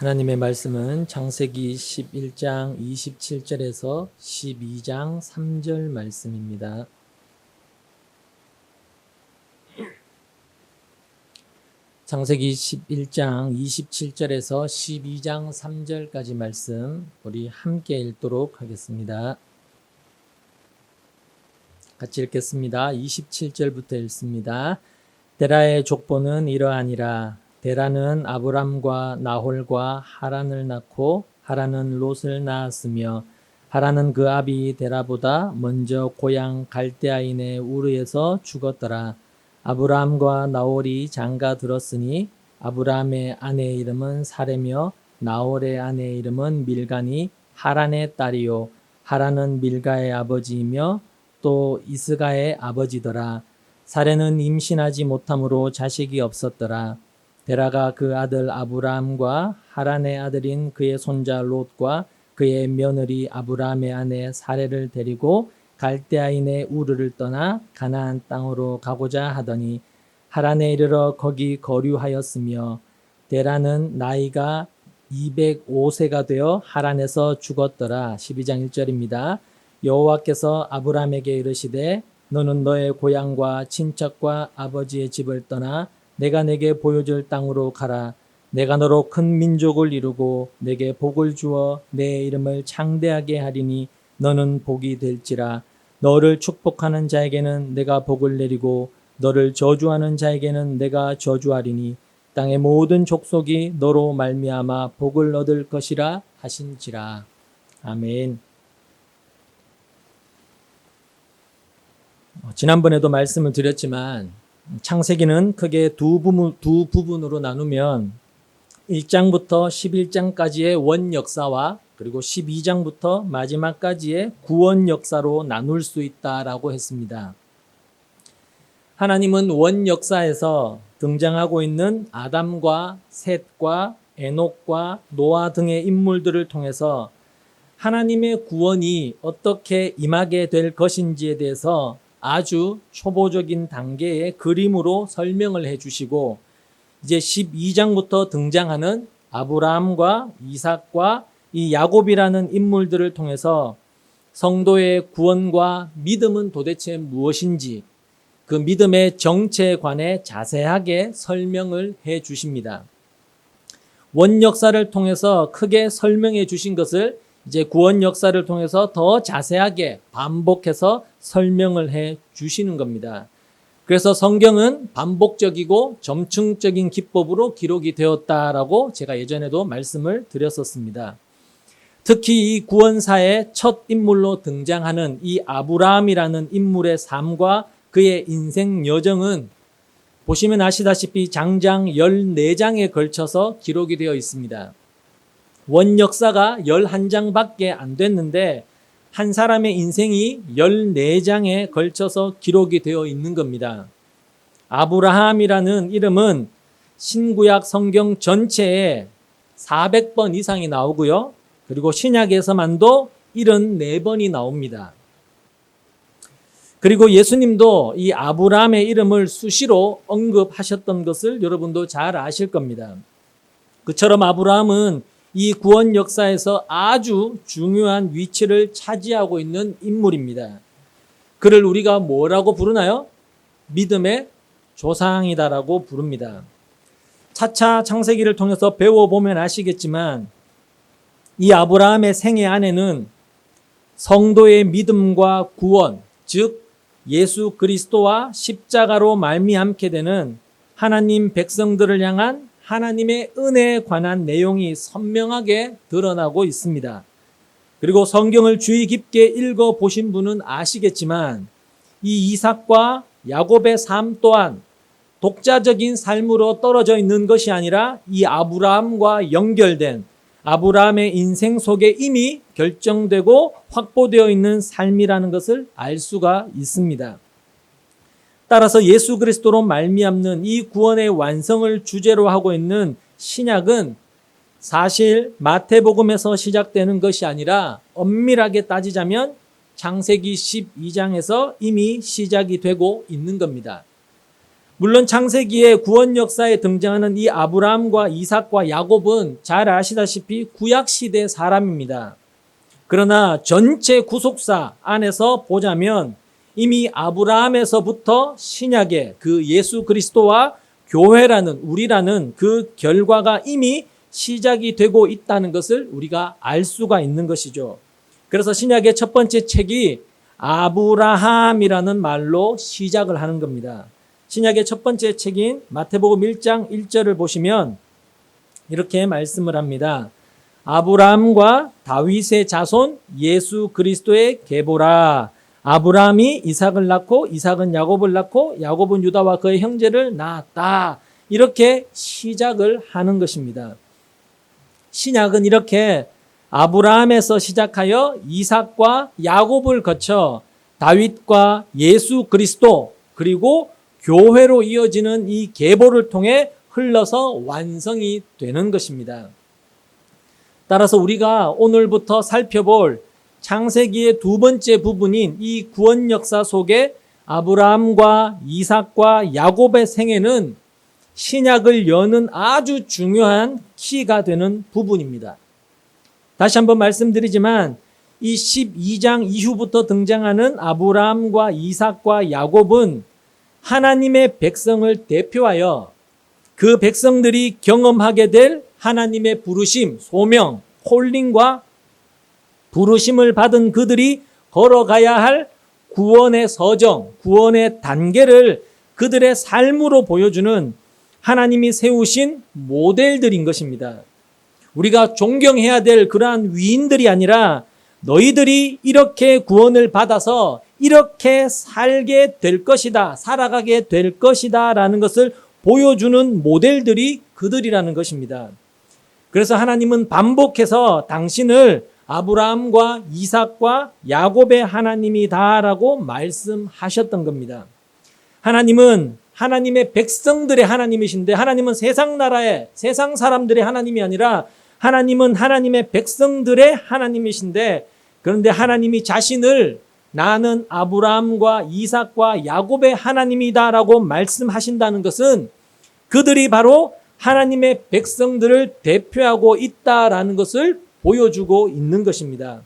하나님의 말씀은 창세기 11장 27절에서 12장 3절 말씀입니다. 창세기 11장 27절에서 12장 3절까지 말씀 우리 함께 읽도록 하겠습니다. 같이 읽겠습니다. 27절부터 읽습니다. 데라의 족보는 이러하니라. 데라는 아브람과 나홀과 하란을 낳고 하란은 롯을 낳았으며 하란은 그 아비 데라보다 먼저 고향 갈대아인의 우르에서 죽었더라. 아브람과 나홀이 장가 들었으니 아브람의 아내의 이름은 사레며 나홀의 아내의 이름은 밀가니 하란의 딸이요 하란은 밀가의 아버지이며 또 이스가의 아버지더라. 사레는 임신하지 못함으로 자식이 없었더라. 데라가 그 아들 아브람과 하란의 아들인 그의 손자 롯과 그의 며느리 아브람의 아내 사레를 데리고 갈대아인의 우르를 떠나 가나안 땅으로 가고자 하더니 하란에 이르러 거기 거류하였으며 데라는 나이가 205세가 되어 하란에서 죽었더라. 12장 1절입니다. 여호와께서 아브람에게 이르시되 너는 너의 고향과 친척과 아버지의 집을 떠나 내가 내게 보여줄 땅으로 가라. 내가 너로 큰 민족을 이루고 내게 복을 주어 내 이름을 창대하게 하리니 너는 복이 될지라. 너를 축복하는 자에게는 내가 복을 내리고 너를 저주하는 자에게는 내가 저주하리니 땅의 모든 족속이 너로 말미암아 복을 얻을 것이라 하신지라. 아멘. 지난번에도 말씀을 드렸지만 창세기는 크게 두 부분으로 나누면 1장부터 11장까지의 원 역사와 그리고 12장부터 마지막까지의 구원 역사로 나눌 수 있다라고 했습니다. 하나님은 원 역사에서 등장하고 있는 아담과 셋과 에녹과 노아 등의 인물들을 통해서 하나님의 구원이 어떻게 임하게 될 것인지에 대해서 아주 초보적인 단계의 그림으로 설명을 해주시고 이제 12장부터 등장하는 아브라함과 이삭과 이 야곱이라는 인물들을 통해서 성도의 구원과 믿음은 도대체 무엇인지 그 믿음의 정체에 관해 자세하게 설명을 해 주십니다. 원 역사를 통해서 크게 설명해 주신 것을 이제 구원 역사를 통해서 더 자세하게 반복해서 설명을 해 주시는 겁니다. 그래서 성경은 반복적이고 점층적인 기법으로 기록이 되었다라고 제가 예전에도 말씀을 드렸었습니다. 특히 이 구원사의 첫 인물로 등장하는 이 아브라함이라는 인물의 삶과 그의 인생 여정은 보시면 아시다시피 장장 14장에 걸쳐서 기록이 되어 있습니다. 원 역사가 11장밖에 안 됐는데 한 사람의 인생이 14장에 걸쳐서 기록이 되어 있는 겁니다. 아브라함이라는 이름은 신구약 성경 전체에 400번 이상이 나오고요. 그리고 신약에서만도 74번이 나옵니다. 그리고 예수님도 이 아브라함의 이름을 수시로 언급하셨던 것을 여러분도 잘 아실 겁니다. 그처럼 아브라함은 이 구원 역사에서 아주 중요한 위치를 차지하고 있는 인물입니다. 그를 우리가 뭐라고 부르나요? 믿음의 조상이다라고 부릅니다. 차차 창세기를 통해서 배워보면 아시겠지만 이 아브라함의 생애 안에는 성도의 믿음과 구원, 즉 예수 그리스도와 십자가로 말미암게 되는 하나님 백성들을 향한 하나님의 은혜에 관한 내용이 선명하게 드러나고 있습니다. 그리고 성경을 주의 깊게 읽어보신 분은 아시겠지만 이 이삭과 야곱의 삶 또한 독자적인 삶으로 떨어져 있는 것이 아니라 이 아브라함과 연결된 아브라함의 인생 속에 이미 결정되고 확보되어 있는 삶이라는 것을 알 수가 있습니다. 따라서 예수 그리스도로 말미암는 이 구원의 완성을 주제로 하고 있는 신약은 사실 마태복음에서 시작되는 것이 아니라 엄밀하게 따지자면 창세기 12장에서 이미 시작이 되고 있는 겁니다. 물론 창세기의 구원 역사에 등장하는 이 아브라함과 이삭과 야곱은 잘 아시다시피 구약시대 사람입니다. 그러나 전체 구속사 안에서 보자면 이미 아브라함에서부터 신약의 그 예수 그리스도와 교회라는 우리라는 그 결과가 이미 시작이 되고 있다는 것을 우리가 알 수가 있는 것이죠. 그래서 신약의 첫 번째 책이 아브라함이라는 말로 시작을 하는 겁니다. 신약의 첫 번째 책인 마태복음 1장 1절을 보시면 이렇게 말씀을 합니다. 아브라함과 다윗의 자손 예수 그리스도의 계보라. 아브라함이 이삭을 낳고 이삭은 야곱을 낳고 야곱은 유다와 그의 형제를 낳았다. 이렇게 시작을 하는 것입니다. 신약은 이렇게 아브라함에서 시작하여 이삭과 야곱을 거쳐 다윗과 예수 그리스도 그리고 교회로 이어지는 이 계보를 통해 흘러서 완성이 되는 것입니다. 따라서 우리가 오늘부터 살펴볼 창세기의 두 번째 부분인 이 구원 역사 속에 아브라함과 이삭과 야곱의 생애는 신약을 여는 아주 중요한 키가 되는 부분입니다. 다시 한번 말씀드리지만 이 12장 이후부터 등장하는 아브라함과 이삭과 야곱은 하나님의 백성을 대표하여 그 백성들이 경험하게 될 하나님의 부르심, 소명, 콜링과 부르심을 받은 그들이 걸어가야 할 구원의 서정, 구원의 단계를 그들의 삶으로 보여주는 하나님이 세우신 모델들인 것입니다. 우리가 존경해야 될 그러한 위인들이 아니라 너희들이 이렇게 구원을 받아서 이렇게 살게 될 것이다, 살아가게 될 것이다 라는 것을 보여주는 모델들이 그들이라는 것입니다. 그래서 하나님은 반복해서 당신을 아브라함과 이삭과 야곱의 하나님이다라고 말씀하셨던 겁니다. 하나님은 하나님의 백성들의 하나님이신데 하나님은 세상 나라의 세상 사람들의 하나님이 아니라 하나님은 하나님의 백성들의 하나님이신데 그런데 하나님이 자신을 나는 아브라함과 이삭과 야곱의 하나님이다라고 말씀하신다는 것은 그들이 바로 하나님의 백성들을 대표하고 있다라는 것을 보여주고 있는 것입니다.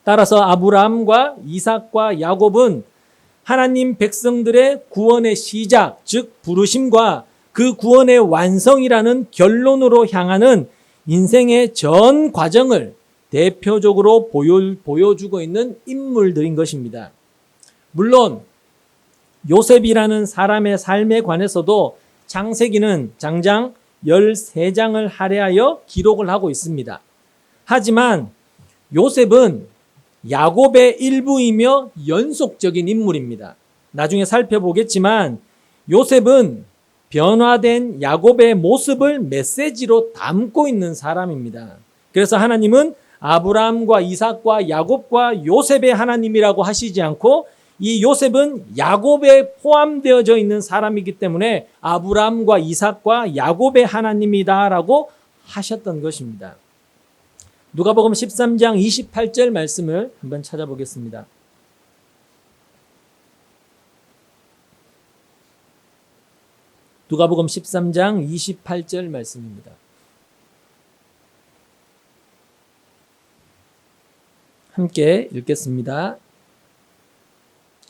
따라서 아브라함과 이삭과 야곱은 하나님 백성들의 구원의 시작, 즉 부르심과 그 구원의 완성이라는 결론으로 향하는 인생의 전 과정을 대표적으로 보여주고 있는 인물들인 것입니다. 물론 요셉이라는 사람의 삶에 관해서도 창세기는 장장 13장을 할애하여 기록을 하고 있습니다. 하지만 요셉은 야곱의 일부이며 연속적인 인물입니다. 나중에 살펴보겠지만 요셉은 변화된 야곱의 모습을 메시지로 담고 있는 사람입니다. 그래서 하나님은 아브라함과 이삭과 야곱과 요셉의 하나님이라고 하시지 않고 이 요셉은 야곱에 포함되어져 있는 사람이기 때문에 아브라함과 이삭과 야곱의 하나님이다라고 하셨던 것입니다. 누가복음 13장 28절 말씀을 한번 찾아보겠습니다. 누가복음 13장 28절 말씀입니다. 함께 읽겠습니다.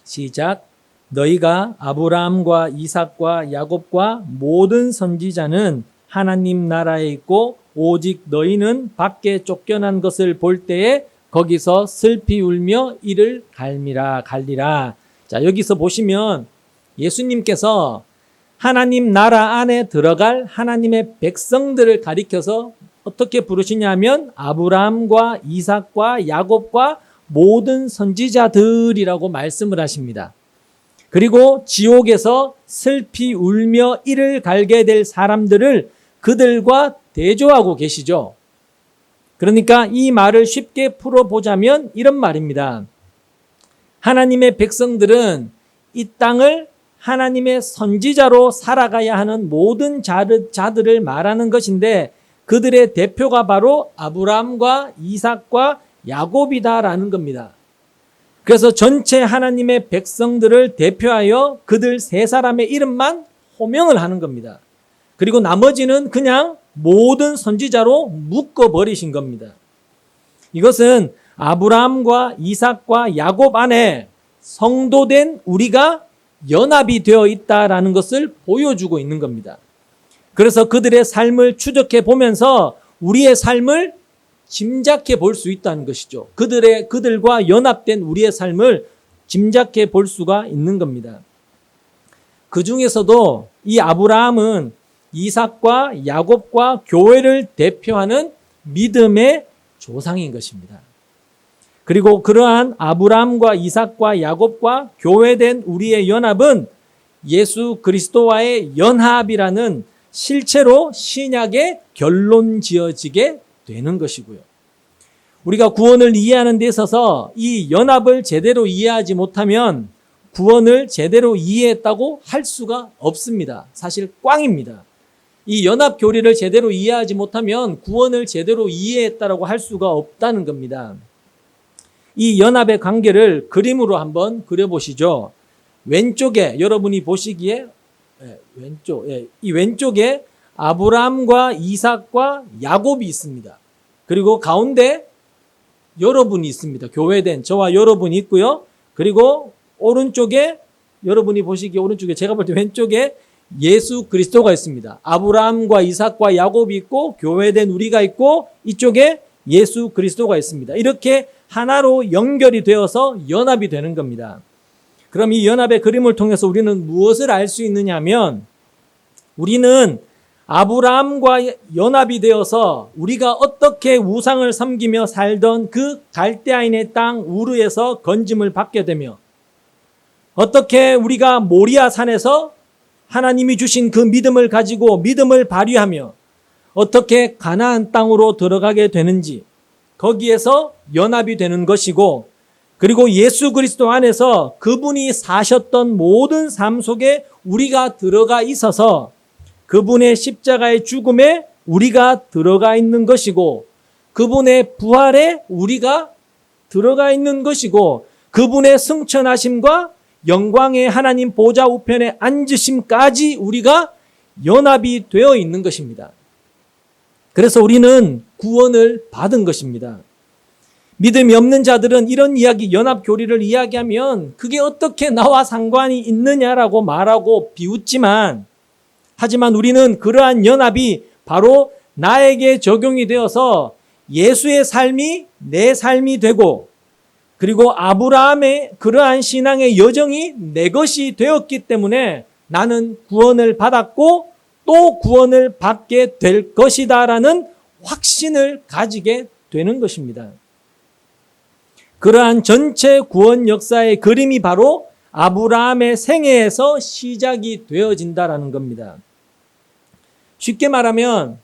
시작. 너희가 아브라함과 이삭과 야곱과 모든 선지자는 하나님 나라에 있고 오직 너희는 밖에 쫓겨난 것을 볼 때에 거기서 슬피 울며 이를 갈리라. 자, 여기서 보시면 예수님께서 하나님 나라 안에 들어갈 하나님의 백성들을 가리켜서 어떻게 부르시냐면 아브라함과 이삭과 야곱과 모든 선지자들이라고 말씀을 하십니다. 그리고 지옥에서 슬피 울며 이를 갈게 될 사람들을 그들과 대조하고 계시죠. 그러니까 이 말을 쉽게 풀어보자면 이런 말입니다. 하나님의 백성들은 이 땅을 하나님의 선지자로 살아가야 하는 모든 자들을 말하는 것인데 그들의 대표가 바로 아브라함과 이삭과 야곱이다라는 겁니다. 그래서 전체 하나님의 백성들을 대표하여 그들 세 사람의 이름만 호명을 하는 겁니다. 그리고 나머지는 그냥 모든 선지자로 묶어버리신 겁니다. 이것은 아브라함과 이삭과 야곱 안에 성도된 우리가 연합이 되어 있다라는 것을 보여주고 있는 겁니다. 그래서 그들의 삶을 추적해 보면서 우리의 삶을 짐작해 볼 수 있다는 것이죠. 그들과 연합된 우리의 삶을 짐작해 볼 수가 있는 겁니다. 그 중에서도 이 아브라함은 이삭과 야곱과 교회를 대표하는 믿음의 조상인 것입니다. 그리고 그러한 아브라함과 이삭과 야곱과 교회된 우리의 연합은 예수 그리스도와의 연합이라는 실체로 신약의 결론 지어지게 되는 것이고요. 우리가 구원을 이해하는 데 있어서 이 연합을 제대로 이해하지 못하면 구원을 제대로 이해했다고 할 수가 없습니다. 사실 꽝입니다. 이 연합 교리를 제대로 이해하지 못하면 구원을 제대로 이해했다라고 할 수가 없다는 겁니다. 이 연합의 관계를 그림으로 한번 그려보시죠. 왼쪽에 여러분이 보시기에 이 왼쪽에 아브라함과 이삭과 야곱이 있습니다. 그리고 가운데 여러분이 있습니다. 교회된 저와 여러분이 있고요. 그리고 오른쪽에 여러분이 보시기에 오른쪽에 제가 볼 때 왼쪽에 예수 그리스도가 있습니다. 아브라함과 이삭과 야곱이 있고 교회된 우리가 있고 이쪽에 예수 그리스도가 있습니다. 이렇게 하나로 연결이 되어서 연합이 되는 겁니다. 그럼 이 연합의 그림을 통해서 우리는 무엇을 알 수 있느냐 하면 우리는 아브라함과 연합이 되어서 우리가 어떻게 우상을 섬기며 살던 그 갈대아인의 땅 우르에서 건짐을 받게 되며 어떻게 우리가 모리아 산에서 하나님이 주신 그 믿음을 가지고 믿음을 발휘하며 어떻게 가나안 땅으로 들어가게 되는지 거기에서 연합이 되는 것이고 그리고 예수 그리스도 안에서 그분이 사셨던 모든 삶 속에 우리가 들어가 있어서 그분의 십자가의 죽음에 우리가 들어가 있는 것이고 그분의 부활에 우리가 들어가 있는 것이고 그분의 승천하심과 영광의 하나님 보좌 우편에 앉으심까지 우리가 연합이 되어 있는 것입니다. 그래서 우리는 구원을 받은 것입니다. 믿음이 없는 자들은 이런 이야기, 연합 교리를 이야기하면 그게 어떻게 나와 상관이 있느냐라고 말하고 비웃지만 하지만 우리는 그러한 연합이 바로 나에게 적용이 되어서 예수의 삶이 내 삶이 되고 그리고 아브라함의 그러한 신앙의 여정이 내 것이 되었기 때문에 나는 구원을 받았고 또 구원을 받게 될 것이다라는 확신을 가지게 되는 것입니다. 그러한 전체 구원 역사의 그림이 바로 아브라함의 생애에서 시작이 되어진다라는 겁니다. 쉽게 말하면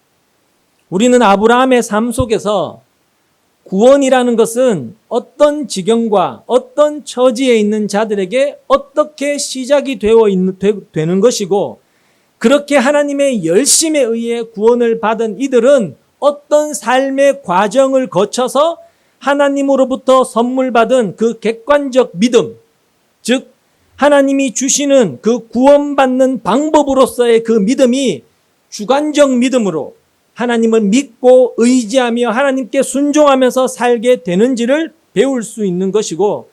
우리는 아브라함의 삶 속에서 구원이라는 것은 어떤 지경과 어떤 처지에 있는 자들에게 어떻게 시작이 되는 것이고 그렇게 하나님의 열심에 의해 구원을 받은 이들은 어떤 삶의 과정을 거쳐서 하나님으로부터 선물 받은 그 객관적 믿음, 즉 하나님이 주시는 그 구원받는 방법으로서의 그 믿음이 주관적 믿음으로 하나님을 믿고 의지하며 하나님께 순종하면서 살게 되는지를 배울 수 있는 것이고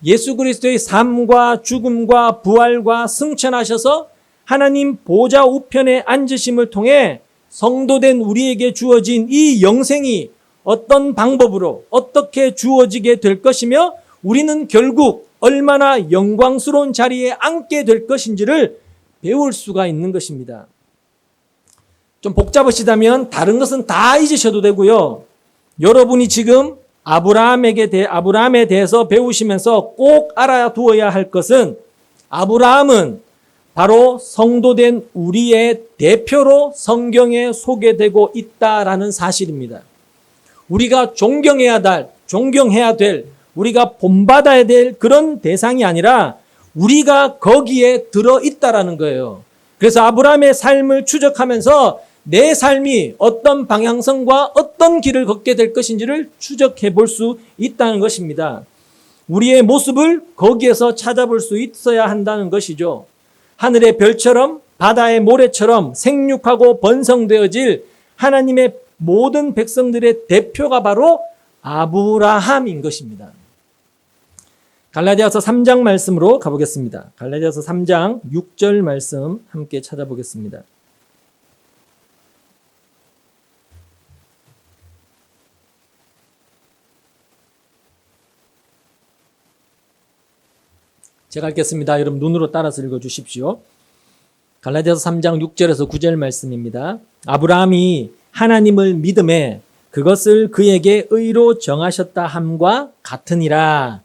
예수 그리스도의 삶과 죽음과 부활과 승천하셔서 하나님 보좌 우편에 앉으심을 통해 성도된 우리에게 주어진 이 영생이 어떤 방법으로 어떻게 주어지게 될 것이며 우리는 결국 얼마나 영광스러운 자리에 앉게 될 것인지를 배울 수가 있는 것입니다. 좀 복잡하시다면 다른 것은 다 잊으셔도 되고요. 여러분이 지금 아브라함에 대해서 배우시면서 꼭 알아두어야 할 것은 아브라함은 바로 성도된 우리의 대표로 성경에 소개되고 있다라는 사실입니다. 우리가 존경해야 될, 우리가 본받아야 될 그런 대상이 아니라 우리가 거기에 들어있다라는 거예요. 그래서 아브라함의 삶을 추적하면서 내 삶이 어떤 방향성과 어떤 길을 걷게 될 것인지를 추적해 볼 수 있다는 것입니다. 우리의 모습을 거기에서 찾아볼 수 있어야 한다는 것이죠. 하늘의 별처럼 바다의 모래처럼 생육하고 번성되어질 하나님의 모든 백성들의 대표가 바로 아브라함인 것입니다. 갈라디아서 3장 말씀으로 가보겠습니다. 갈라디아서 3장 6절 말씀 함께 찾아보겠습니다. 제가 읽겠습니다. 여러분 눈으로 따라서 읽어주십시오. 갈라디아서 3장 6절에서 9절 말씀입니다. 아브라함이 하나님을 믿음에 그것을 그에게 의로 정하셨다 함과 같으니라.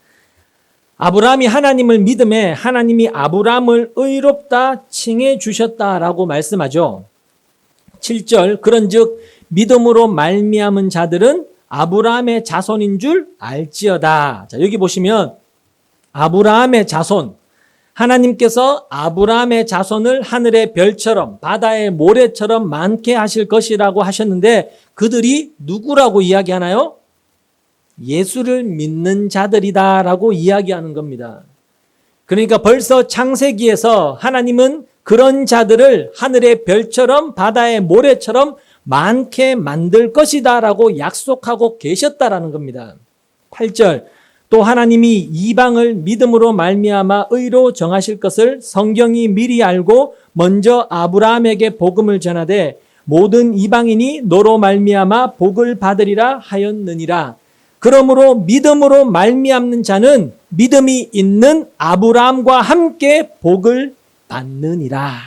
아브라함이 하나님을 믿음에 하나님이 아브라함을 의롭다 칭해 주셨다라고 말씀하죠. 7절 그런즉 믿음으로 말미암은 자들은 아브라함의 자손인 줄 알지어다. 자, 여기 보시면 아브라함의 자손, 하나님께서 아브라함의 자손을 하늘의 별처럼 바다의 모래처럼 많게 하실 것이라고 하셨는데 그들이 누구라고 이야기하나요? 예수를 믿는 자들이다라고 이야기하는 겁니다. 그러니까 벌써 창세기에서 하나님은 그런 자들을 하늘의 별처럼 바다의 모래처럼 많게 만들 것이다라고 약속하고 계셨다라는 겁니다. 8절 또 하나님이 이방을 믿음으로 말미암아 의로 정하실 것을 성경이 미리 알고 먼저 아브라함에게 복음을 전하되 모든 이방인이 너로 말미암아 복을 받으리라 하였느니라. 그러므로 믿음으로 말미암는 자는 믿음이 있는 아브라함과 함께 복을 받느니라.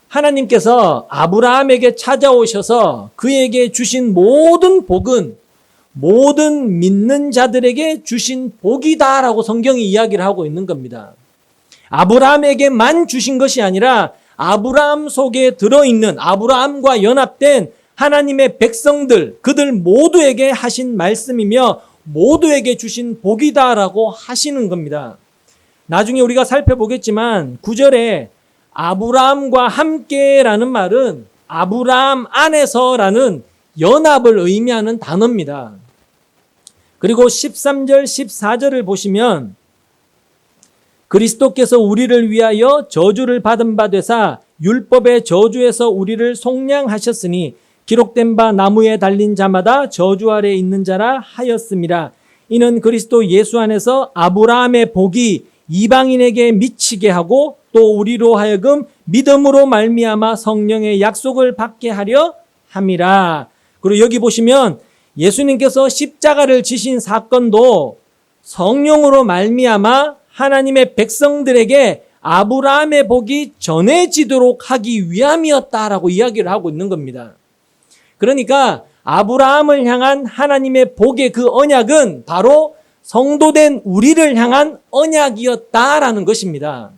하나님께서 아브라함에게 찾아오셔서 그에게 주신 모든 복은 모든 믿는 자들에게 주신 복이다라고 성경이 이야기를 하고 있는 겁니다. 아브라함에게만 주신 것이 아니라 아브라함 속에 들어있는 아브라함과 연합된 하나님의 백성들, 그들 모두에게 하신 말씀이며 모두에게 주신 복이다라고 하시는 겁니다. 나중에 우리가 살펴보겠지만 9절에 아브라함과 함께라는 말은 아브라함 안에서라는 연합을 의미하는 단어입니다. 그리고 13절, 14절을 보시면 그리스도께서 우리를 위하여 저주를 받은 바 되사 율법의 저주에서 우리를 속량하셨으니 기록된 바 나무에 달린 자마다 저주 아래 있는 자라 하였음이라. 이는 그리스도 예수 안에서 아브라함의 복이 이방인에게 미치게 하고 또 우리로 하여금 믿음으로 말미암아 성령의 약속을 받게 하려 함이라. 그리고 여기 보시면 예수님께서 십자가를 지신 사건도 성령으로 말미암아 하나님의 백성들에게 아브라함의 복이 전해지도록 하기 위함이었다라고 이야기를 하고 있는 겁니다. 그러니까 아브라함을 향한 하나님의 복의 그 언약은 바로 성도된 우리를 향한 언약이었다라는 것입니다.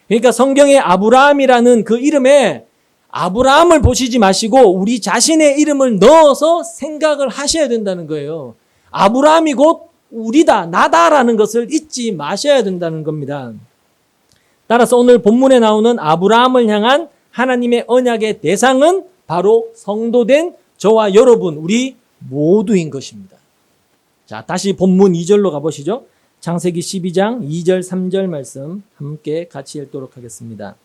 그러니까 성경의 아브라함이라는 그 이름에 아브라함을 보시지 마시고 우리 자신의 이름을 넣어서 생각을 하셔야 된다는 거예요. 아브라함이 곧 우리다, 나다라는 것을 잊지 마셔야 된다는 겁니다. 따라서 오늘 본문에 나오는 아브라함을 향한 하나님의 언약의 대상은 바로 성도된 저와 여러분, 우리 모두인 것입니다. 자, 다시 본문 2절로 가보시죠. 창세기 12장 2절, 3절 말씀 함께 같이 읽도록 하겠습니다.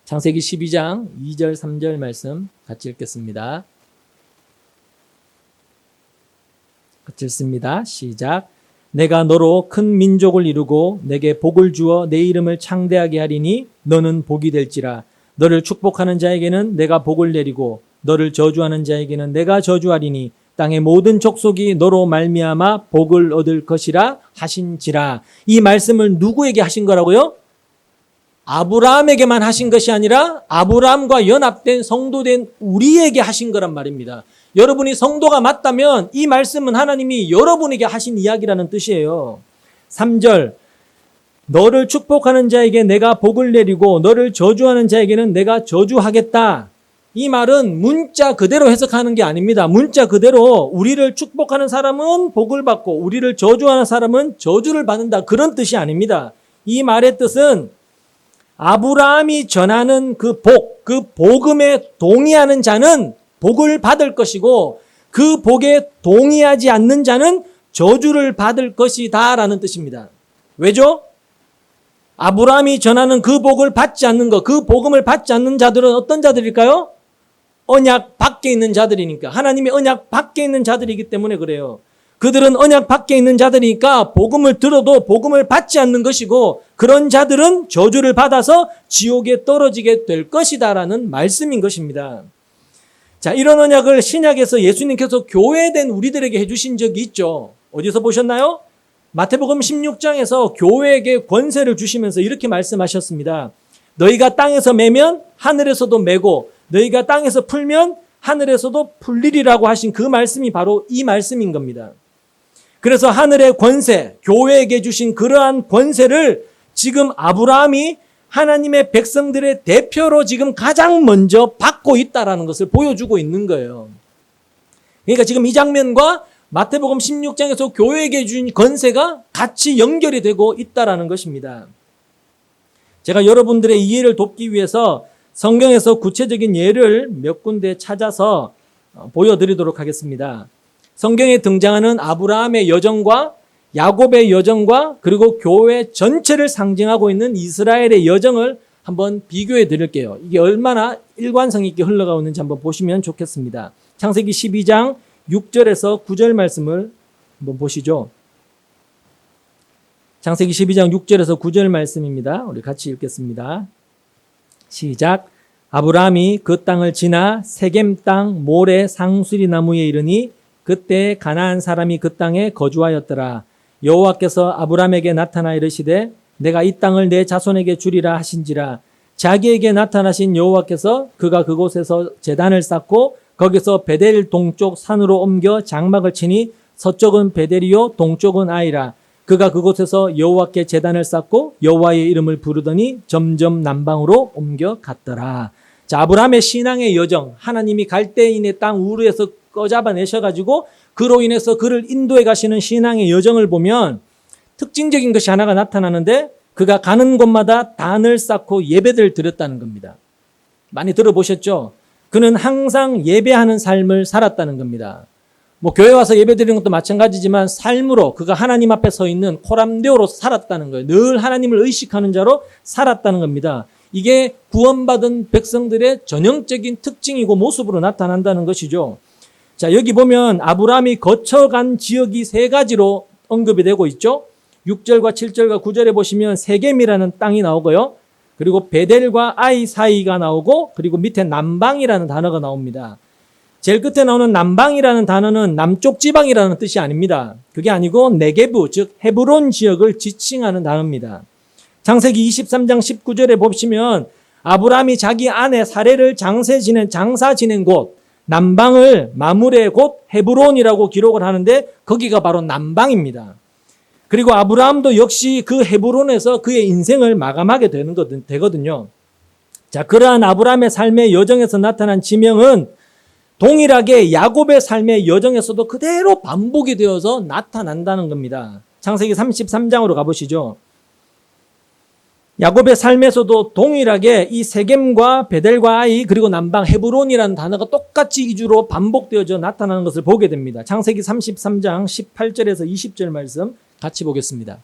창세기 12장 2절, 3절 말씀 같이 읽겠습니다. 같이 읽습니다. 시작. 내가 너로 큰 민족을 이루고 내게 복을 주어 내 이름을 창대하게 하리니 너는 복이 될지라. 너를 축복하는 자에게는 내가 복을 내리고 너를 저주하는 자에게는 내가 저주하리니 땅의 모든 족속이 너로 말미암아 복을 얻을 것이라 하신지라. 이 말씀을 누구에게 하신 거라고요? 아브라함에게만 하신 것이 아니라 아브라함과 연합된 성도된 우리에게 하신 거란 말입니다. 여러분이 성도가 맞다면 이 말씀은 하나님이 여러분에게 하신 이야기라는 뜻이에요. 3절 너를 축복하는 자에게 내가 복을 내리고 너를 저주하는 자에게는 내가 저주하겠다. 이 말은 문자 그대로 해석하는 게 아닙니다. 문자 그대로 우리를 축복하는 사람은 복을 받고 우리를 저주하는 사람은 저주를 받는다. 그런 뜻이 아닙니다. 이 말의 뜻은 아브라함이 전하는 그 복, 그 복음에 동의하는 자는 복을 받을 것이고 그 복에 동의하지 않는 자는 저주를 받을 것이다 라는 뜻입니다. 왜죠? 아브라함이 전하는 그 복을 받지 않는 것, 그 복음을 받지 않는 자들은 어떤 자들일까요? 언약 밖에 있는 자들이니까. 하나님의 언약 밖에 있는 자들이기 때문에 그래요. 그들은 언약 밖에 있는 자들이니까 복음을 들어도 복음을 받지 않는 것이고, 그런 자들은 저주를 받아서 지옥에 떨어지게 될 것이다 라는 말씀인 것입니다. 자, 이런 언약을 신약에서 예수님께서 교회된 우리들에게 해주신 적이 있죠. 어디서 보셨나요? 마태복음 16장에서 교회에게 권세를 주시면서 이렇게 말씀하셨습니다. 너희가 땅에서 매면 하늘에서도 매고, 너희가 땅에서 풀면 하늘에서도 풀리리라고 하신 그 말씀이 바로 이 말씀인 겁니다. 그래서 하늘의 권세, 교회에게 주신 그러한 권세를 지금 아브라함이 하나님의 백성들의 대표로 지금 가장 먼저 받고 있다라는 것을 보여주고 있는 거예요. 그러니까 지금 이 장면과 마태복음 16장에서 교회에게 준 권세가 같이 연결이 되고 있다라는 것입니다. 제가 여러분들의 이해를 돕기 위해서 성경에서 구체적인 예를 몇 군데 찾아서 보여드리도록 하겠습니다. 성경에 등장하는 아브라함의 여정과 야곱의 여정과 그리고 교회 전체를 상징하고 있는 이스라엘의 여정을 한번 비교해 드릴게요. 이게 얼마나 일관성 있게 흘러가고 있는지 한번 보시면 좋겠습니다. 창세기 12장 6절에서 9절 말씀을 한번 보시죠. 창세기 12장 6절에서 9절 말씀입니다. 우리 같이 읽겠습니다. 시작. 아브라함이 그 땅을 지나 세겜 땅 모레 상수리 나무에 이르니 그때 가나안 사람이 그 땅에 거주하였더라. 여호와께서 아브라함에게 나타나 이르시되 내가 이 땅을 내 자손에게 주리라 하신지라. 자기에게 나타나신 여호와께서 그가 그곳에서 제단을 쌓고 거기서 베델 동쪽 산으로 옮겨 장막을 치니 서쪽은 베델이요 동쪽은 아이라. 그가 그곳에서 여호와께 제단을 쌓고 여호와의 이름을 부르더니 점점 남방으로 옮겨 갔더라. 자, 아브라함의 신앙의 여정, 하나님이 갈대인의 땅 우르에서 꺼잡아내셔가지고 그로 인해서 그를 인도해 가시는 신앙의 여정을 보면 특징적인 것이 하나가 나타나는데, 그가 가는 곳마다 단을 쌓고 예배를 드렸다는 겁니다. 많이 들어보셨죠? 그는 항상 예배하는 삶을 살았다는 겁니다. 뭐 교회 와서 예배 드리는 것도 마찬가지지만 삶으로 그가 하나님 앞에 서 있는 코람데오로 살았다는 거예요. 늘 하나님을 의식하는 자로 살았다는 겁니다. 이게 구원받은 백성들의 전형적인 특징이고 모습으로 나타난다는 것이죠. 자, 여기 보면 아브라함이 거쳐간 지역이 세 가지로 언급이 되고 있죠. 6절과 7절과 9절에 보시면 세겜이라는 땅이 나오고요. 그리고 베델과 아이 사이가 나오고, 그리고 밑에 남방이라는 단어가 나옵니다. 제일 끝에 나오는 남방이라는 단어는 남쪽 지방이라는 뜻이 아닙니다. 그게 아니고 네게브, 즉 헤브론 지역을 지칭하는 단어입니다. 창세기 23장 19절에 보시면 아브라함이 자기 아내 사레를 장사 지낸 곳, 남방을 마므레 곧 헤브론이라고 기록을 하는데 거기가 바로 남방입니다. 그리고 아브라함도 역시 그 헤브론에서 그의 인생을 마감하게 되거든요. 자, 그러한 아브라함의 삶의 여정에서 나타난 지명은 동일하게 야곱의 삶의 여정에서도 그대로 반복이 되어서 나타난다는 겁니다. 창세기 33장으로 가보시죠. 야곱의 삶에서도 동일하게 이 세겜과 베델과 아이 그리고 남방 헤브론이라는 단어가 똑같이 이주로 반복되어져 나타나는 것을 보게 됩니다. 창세기 33장 18절에서 20절 말씀 같이 보겠습니다.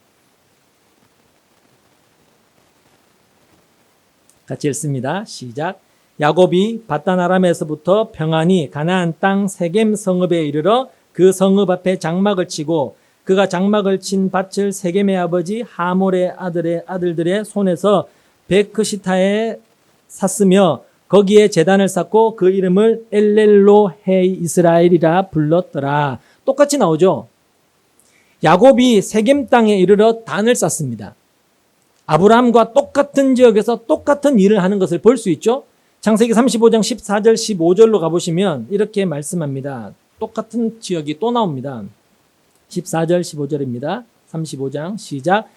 같이 읽습니다. 시작. 야곱이 바단 아람에서부터 평안히 가나안 땅 세겜 성읍에 이르러 그 성읍 앞에 장막을 치고 그가 장막을 친 밭을 세겜의 아버지 하몰의 아들들의 손에서 베크시타에 샀으며 거기에 제단을 쌓고 그 이름을 엘렐로헤 이스라엘이라 불렀더라. 똑같이 나오죠. 야곱이 세겜 땅에 이르러 단을 쌓습니다. 아브라함과 똑같은 지역에서 똑같은 일을 하는 것을 볼 수 있죠. 창세기 35장 14절 15절로 가보시면 이렇게 말씀합니다. 똑같은 지역이 또 나옵니다. 14절 15절입니다. 35장 시작.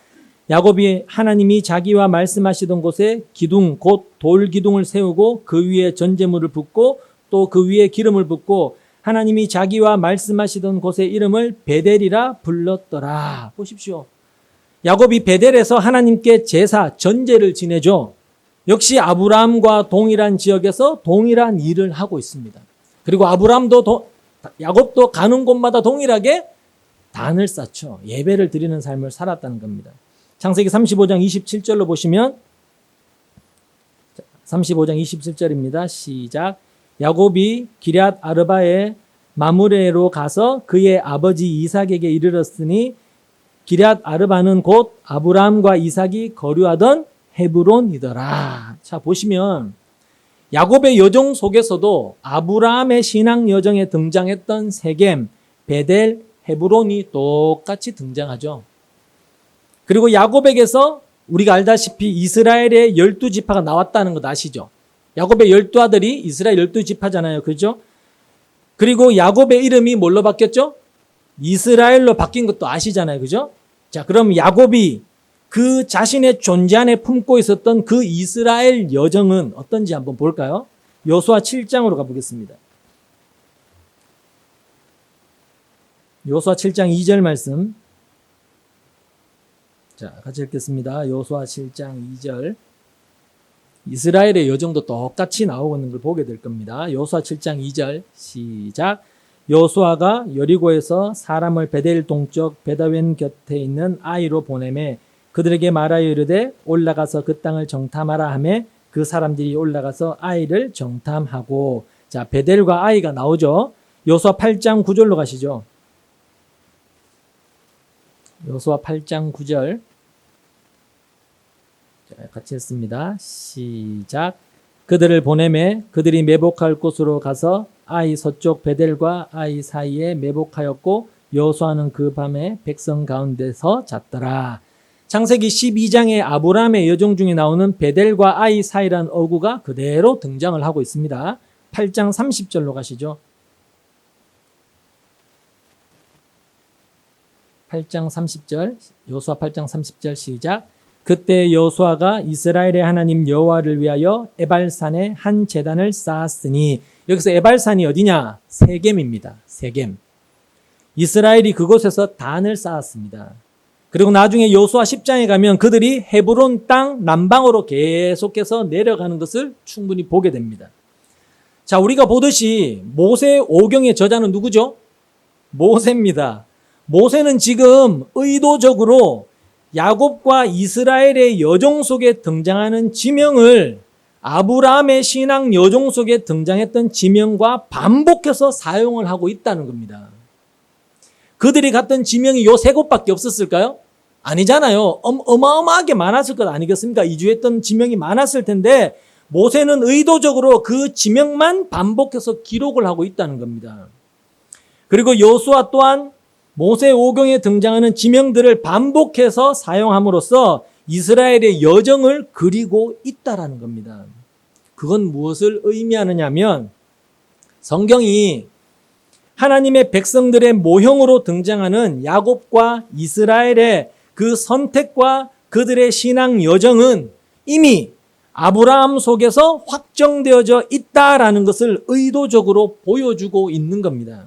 야곱이 하나님이 자기와 말씀하시던 곳에 기둥 곧 돌기둥을 세우고 그 위에 전제물을 붓고 또 그 위에 기름을 붓고 하나님이 자기와 말씀하시던 곳의 이름을 베델이라 불렀더라. 보십시오. 야곱이 베델에서 하나님께 제사, 전제를 지내죠. 역시 아브라함과 동일한 지역에서 동일한 일을 하고 있습니다. 그리고 야곱도 가는 곳마다 동일하게 단을 쌓죠. 예배를 드리는 삶을 살았다는 겁니다. 창세기 35장 27절로 보시면 35장 27절입니다. 시작. 야곱이 기럇 아르바의 마므레로 가서 그의 아버지 이삭에게 이르렀으니 기럇 아르바는 곧 아브라함과 이삭이 거류하던 헤브론이더라. 자, 보시면 야곱의 여정 속에서도 아브라함의 신앙 여정에 등장했던 세겜, 베델, 헤브론이 똑같이 등장하죠. 그리고 야곱에게서 우리가 알다시피 이스라엘의 12지파가 나왔다는 것 아시죠? 야곱의 12아들이 이스라엘 12지파잖아요. 그렇죠? 그리고 야곱의 이름이 뭘로 바뀌었죠? 이스라엘로 바뀐 것도 아시잖아요. 그죠? 자, 그럼 야곱이 그 자신의 존재 안에 품고 있었던 그 이스라엘 여정은 어떤지 한번 볼까요? 여호수아 7장으로 가보겠습니다. 여호수아 7장 2절 말씀. 자, 같이 읽겠습니다. 여호수아 7장 2절. 이스라엘의 여정도 똑같이 나오는 걸 보게 될 겁니다. 여호수아 7장 2절 시작. 여호수아가 여리고에서 사람을 베델 동쪽 베다웬 곁에 있는 아이로 보내매 그들에게 말하여 이르되 올라가서 그 땅을 정탐하라 하매 그 사람들이 올라가서 아이를 정탐하고. 자, 베델과 아이가 나오죠. 여호수아 8장 9절로 가시죠. 여호수아 8장 9절. 자, 같이 했습니다. 시작. 그들을 보내매 그들이 매복할 곳으로 가서 아이 서쪽 베델과 아이 사이에 매복하였고 여호수아는 그 밤에 백성 가운데서 잤더라. 창세기 12장의 아브라함의 여정 중에 나오는 베델과 아이 사이라는 어구가 그대로 등장을 하고 있습니다. 8장 30절로 가시죠. 8장 30절, 여호수아 8장 30절 시작. 그때 여호수아가 이스라엘의 하나님 여호와를 위하여 에발산에 한 제단을 쌓았으니, 여기서 에발산이 어디냐? 세겜입니다. 세겜. 이스라엘이 그곳에서 단을 쌓았습니다. 그리고 나중에 여호수아 10장에 가면 그들이 헤브론 땅 남방으로 계속해서 내려가는 것을 충분히 보게 됩니다. 자, 우리가 보듯이 모세 오경의 저자는 누구죠? 모세입니다. 모세는 지금 의도적으로 야곱과 이스라엘의 여정 속에 등장하는 지명을 아브라함의 신앙 여정 속에 등장했던 지명과 반복해서 사용을 하고 있다는 겁니다. 그들이 갔던 지명이 요 세 곳밖에 없었을까요? 아니잖아요. 어마어마하게 많았을 것 아니겠습니까? 이주했던 지명이 많았을 텐데 모세는 의도적으로 그 지명만 반복해서 기록을 하고 있다는 겁니다. 그리고 여호수아 또한 모세 오경에 등장하는 지명들을 반복해서 사용함으로써 이스라엘의 여정을 그리고 있다라는 겁니다. 그건 무엇을 의미하느냐면 성경이 하나님의 백성들의 모형으로 등장하는 야곱과 이스라엘의 그 선택과 그들의 신앙 여정은 이미 아브라함 속에서 확정되어져 있다라는 것을 의도적으로 보여주고 있는 겁니다.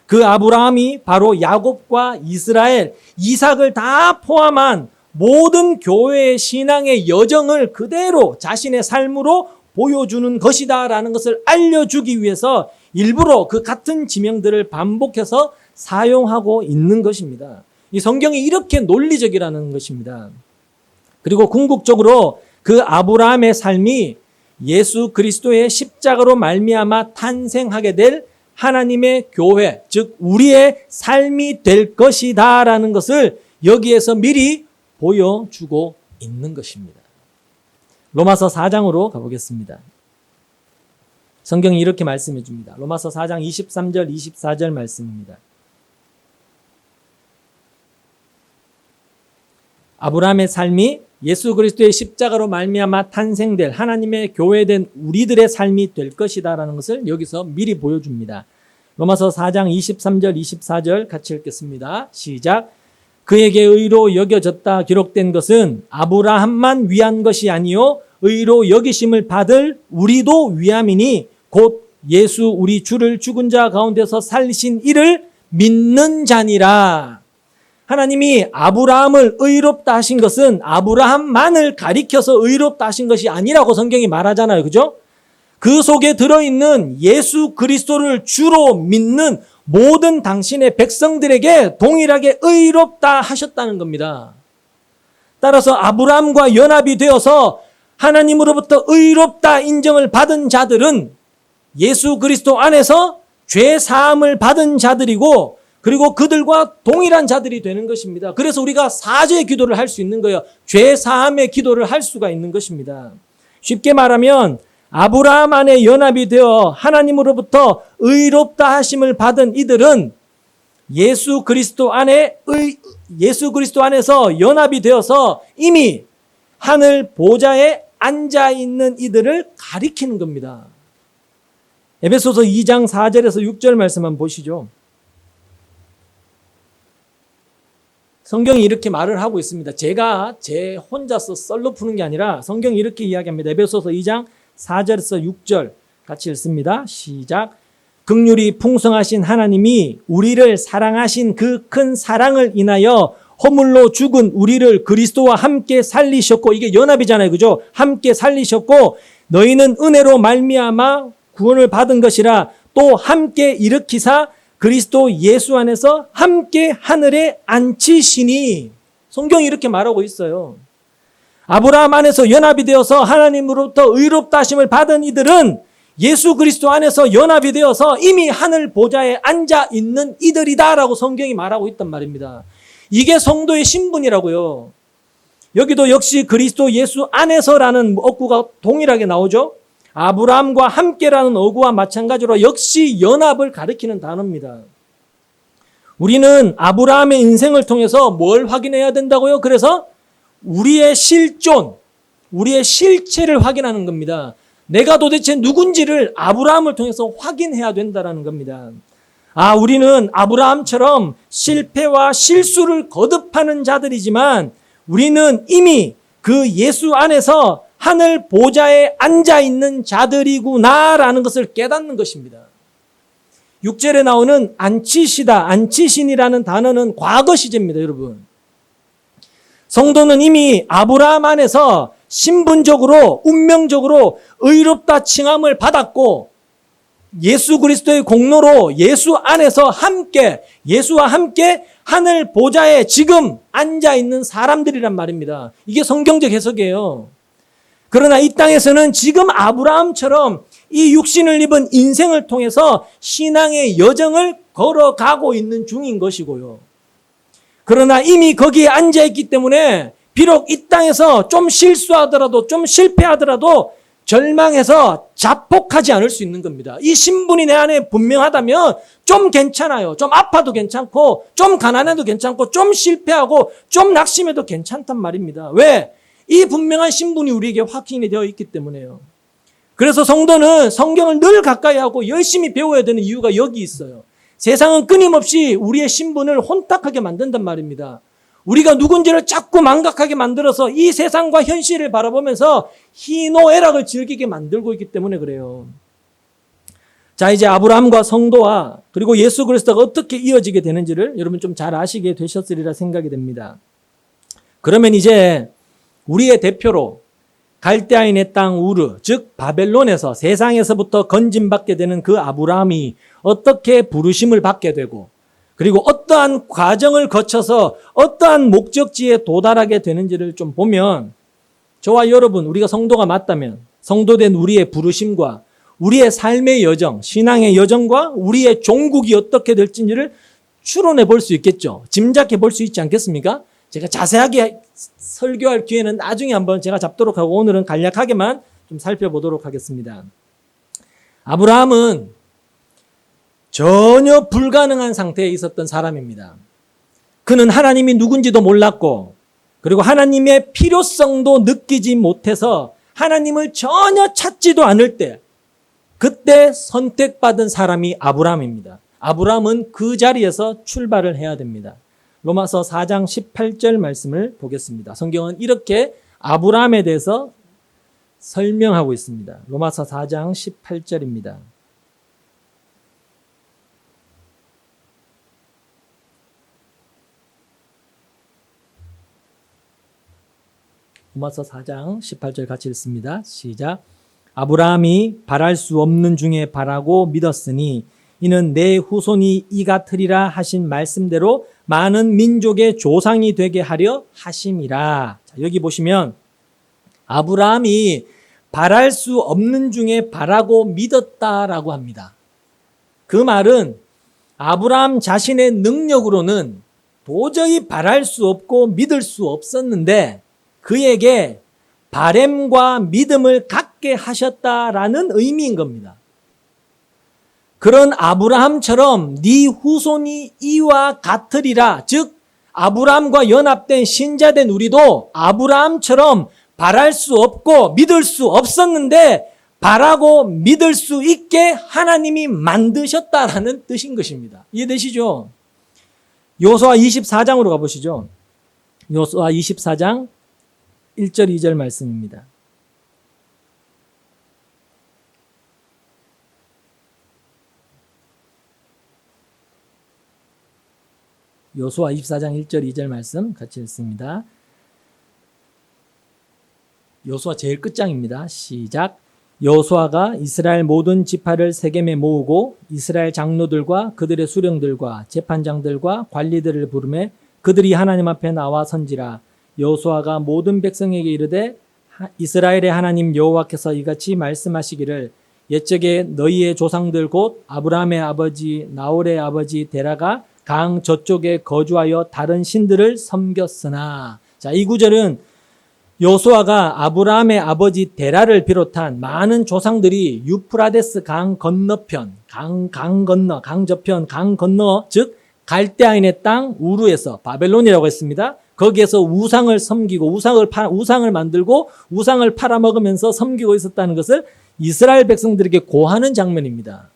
그 아브라함이 바로 야곱과 이스라엘, 이삭을 다 포함한 모든 교회의 신앙의 여정을 그대로 자신의 삶으로 보여주는 것이다라는 것을 알려주기 위해서 일부러 그 같은 지명들을 반복해서 사용하고 있는 것입니다. 이 성경이 이렇게 논리적이라는 것입니다. 그리고 궁극적으로 그 아브라함의 삶이 예수 그리스도의 십자가로 말미암아 탄생하게 될 하나님의 교회, 즉 우리의 삶이 될 것이다 라는 것을 여기에서 미리 보여주고 있는 것입니다. 로마서 4장으로 가보겠습니다. 성경이 이렇게 말씀해 줍니다. 로마서 4장 23절, 24절 말씀입니다. 아브라함의 삶이 예수 그리스도의 십자가로 말미암아 탄생될 하나님의 교회된 우리들의 삶이 될 것이다라는 것을 여기서 미리 보여줍니다. 로마서 4장 23절, 24절 같이 읽겠습니다. 시작. 그에게 의로 여겨졌다 기록된 것은 아브라함만 위한 것이 아니요 의로 여기심을 받을 우리도 위함이니 곧 예수 우리 주를 죽은 자 가운데서 살리신 이를 믿는 자니라. 하나님이 아브라함을 의롭다 하신 것은 아브라함만을 가리켜서 의롭다 하신 것이 아니라고 성경이 말하잖아요. 그죠? 그 속에 들어있는 예수 그리스도를 주로 믿는 모든 당신의 백성들에게 동일하게 의롭다 하셨다는 겁니다. 따라서 아브라함과 연합이 되어서 하나님으로부터 의롭다 인정을 받은 자들은 예수 그리스도 안에서 죄 사함을 받은 자들이고, 그리고 그들과 동일한 자들이 되는 것입니다. 그래서 우리가 사죄의 기도를 할 수 있는 거예요. 죄 사함의 기도를 할 수가 있는 것입니다. 쉽게 말하면 아브라함 안에 연합이 되어 하나님으로부터 의롭다 하심을 받은 이들은 예수 그리스도 안에서 연합이 되어서 이미 하늘 보좌에 앉아 있는 이들을 가리키는 겁니다. 에베소서 2장 4절에서 6절 말씀 한번 보시죠. 성경이 이렇게 말을 하고 있습니다. 제가 제 혼자서 썰로 푸는 게 아니라 성경이 이렇게 이야기합니다. 에베소서 2장 4절에서 6절 같이 읽습니다. 시작. 긍휼이 풍성하신 하나님이 우리를 사랑하신 그 큰 사랑을 인하여 허물로 죽은 우리를 그리스도와 함께 살리셨고, 이게 연합이잖아요. 그죠? 함께 살리셨고, 너희는 은혜로 말미암아 구원을 받은 것이라 또 함께 일으키사 그리스도 예수 안에서 함께 하늘에 앉히시니. 성경이 이렇게 말하고 있어요. 아브라함 안에서 연합이 되어서 하나님으로부터 의롭다 하심을 받은 이들은 예수 그리스도 안에서 연합이 되어서 이미 하늘 보좌에 앉아 있는 이들이다라고 성경이 말하고 있단 말입니다. 이게 성도의 신분이라고요. 여기도 역시 그리스도 예수 안에서라는 어구가 동일하게 나오죠. 아브라함과 함께라는 어구와 마찬가지로 역시 연합을 가리키는 단어입니다. 우리는 아브라함의 인생을 통해서 뭘 확인해야 된다고요? 그래서 우리의 실존, 우리의 실체를 확인하는 겁니다. 내가 도대체 누군지를 아브라함을 통해서 확인해야 된다는 겁니다. 우리는 아브라함처럼 실패와 실수를 거듭하는 자들이지만 우리는 이미 그 예수 안에서 하늘 보좌에 앉아 있는 자들이구나라는 것을 깨닫는 것입니다. 6절에 나오는 앉히시다, 앉히신이라는 단어는 과거 시제입니다, 여러분. 성도는 이미 아브라함 안에서 신분적으로, 운명적으로 의롭다 칭함을 받았고, 예수 그리스도의 공로로 예수 안에서 예수와 함께 하늘 보좌에 지금 앉아 있는 사람들이란 말입니다. 이게 성경적 해석이에요. 그러나 이 땅에서는 지금 아브라함처럼 이 육신을 입은 인생을 통해서 신앙의 여정을 걸어가고 있는 중인 것이고요. 그러나 이미 거기에 앉아 있기 때문에 비록 이 땅에서 좀 실수하더라도, 좀 실패하더라도 절망해서 자폭하지 않을 수 있는 겁니다. 이 신분이 내 안에 분명하다면 좀 괜찮아요. 좀 아파도 괜찮고, 좀 가난해도 괜찮고, 좀 실패하고, 좀 낙심해도 괜찮단 말입니다. 왜? 이 분명한 신분이 우리에게 확인이 되어 있기 때문에요. 그래서 성도는 성경을 늘 가까이 하고 열심히 배워야 되는 이유가 여기 있어요. 세상은 끊임없이 우리의 신분을 혼탁하게 만든단 말입니다. 우리가 누군지를 자꾸 망각하게 만들어서 이 세상과 현실을 바라보면서 희노애락을 즐기게 만들고 있기 때문에 그래요. 자, 이제 아브라함과 성도와 그리고 예수 그리스도가 어떻게 이어지게 되는지를 여러분 좀 잘 아시게 되셨으리라 생각이 됩니다. 그러면 이제 우리의 대표로 갈대아인의 땅 우르, 즉 바벨론에서 세상에서부터 건짐받게 되는 그 아브라함이 어떻게 부르심을 받게 되고, 그리고 어떠한 과정을 거쳐서 어떠한 목적지에 도달하게 되는지를 좀 보면, 저와 여러분, 우리가 성도가 맞다면 성도된 우리의 부르심과 우리의 삶의 여정, 신앙의 여정과 우리의 종국이 어떻게 될지를 추론해 볼 수 있겠죠. 짐작해 볼 수 있지 않겠습니까? 제가 자세하게 설교할 기회는 나중에 한번 제가 잡도록 하고 오늘은 간략하게만 좀 살펴보도록 하겠습니다. 아브라함은 전혀 불가능한 상태에 있었던 사람입니다. 그는 하나님이 누군지도 몰랐고, 그리고 하나님의 필요성도 느끼지 못해서 하나님을 전혀 찾지도 않을 때, 그때 선택받은 사람이 아브라함입니다. 아브라함은 그 자리에서 출발을 해야 됩니다. 로마서 4장 18절 말씀을 보겠습니다. 성경은 이렇게 아브라함에 대해서 설명하고 있습니다. 로마서 4장 18절입니다. 로마서 4장 18절 같이 읽습니다. 시작. 아브라함이 바랄 수 없는 중에 바라고 믿었으니 이는 내 후손이 이 같으리라 하신 말씀대로 많은 민족의 조상이 되게 하려 하심이라. 자, 여기 보시면 아브라함이 바랄 수 없는 중에 바라고 믿었다라고 합니다. 그 말은 아브라함 자신의 능력으로는 도저히 바랄 수 없고 믿을 수 없었는데 그에게 바램과 믿음을 갖게 하셨다라는 의미인 겁니다. 그런 아브라함처럼 네 후손이 이와 같으리라. 즉 아브라함과 연합된 신자된 우리도 아브라함처럼 바랄 수 없고 믿을 수 없었는데 바라고 믿을 수 있게 하나님이 만드셨다라는 뜻인 것입니다. 이해되시죠? 여호수아 24장으로 가보시죠. 여호수아 24장 1절 2절 말씀입니다. 여호수아 24장 1절 2절 말씀 같이 읽습니다. 여호수아 제일 끝장입니다. 시작. 여호수아가 이스라엘 모든 지파를 세겜에 모으고 이스라엘 장로들과 그들의 수령들과 재판장들과 관리들을 부르매 그들이 하나님 앞에 나와 선지라. 여호수아가 모든 백성에게 이르되 이스라엘의 하나님 여호와께서 이같이 말씀하시기를 옛적에 너희의 조상들 곧 아브라함의 아버지 나홀의 아버지 데라가 강 저쪽에 거주하여 다른 신들을 섬겼으나. 자, 이 구절은 여호수아가 아브라함의 아버지 데라를 비롯한 많은 조상들이 유프라데스 강 건너편, 강 건너, 즉 갈대아인의 땅 우르에서 바벨론이라고 했습니다. 거기에서 우상을 섬기고 우상을 만들고 우상을 팔아먹으면서 섬기고 있었다는 것을 이스라엘 백성들에게 고하는 장면입니다.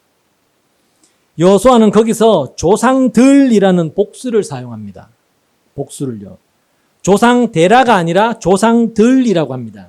여호수아는 거기서 조상들이라는 복수를 사용합니다. 복수를요. 조상 데라가 아니라 조상들이라고 합니다.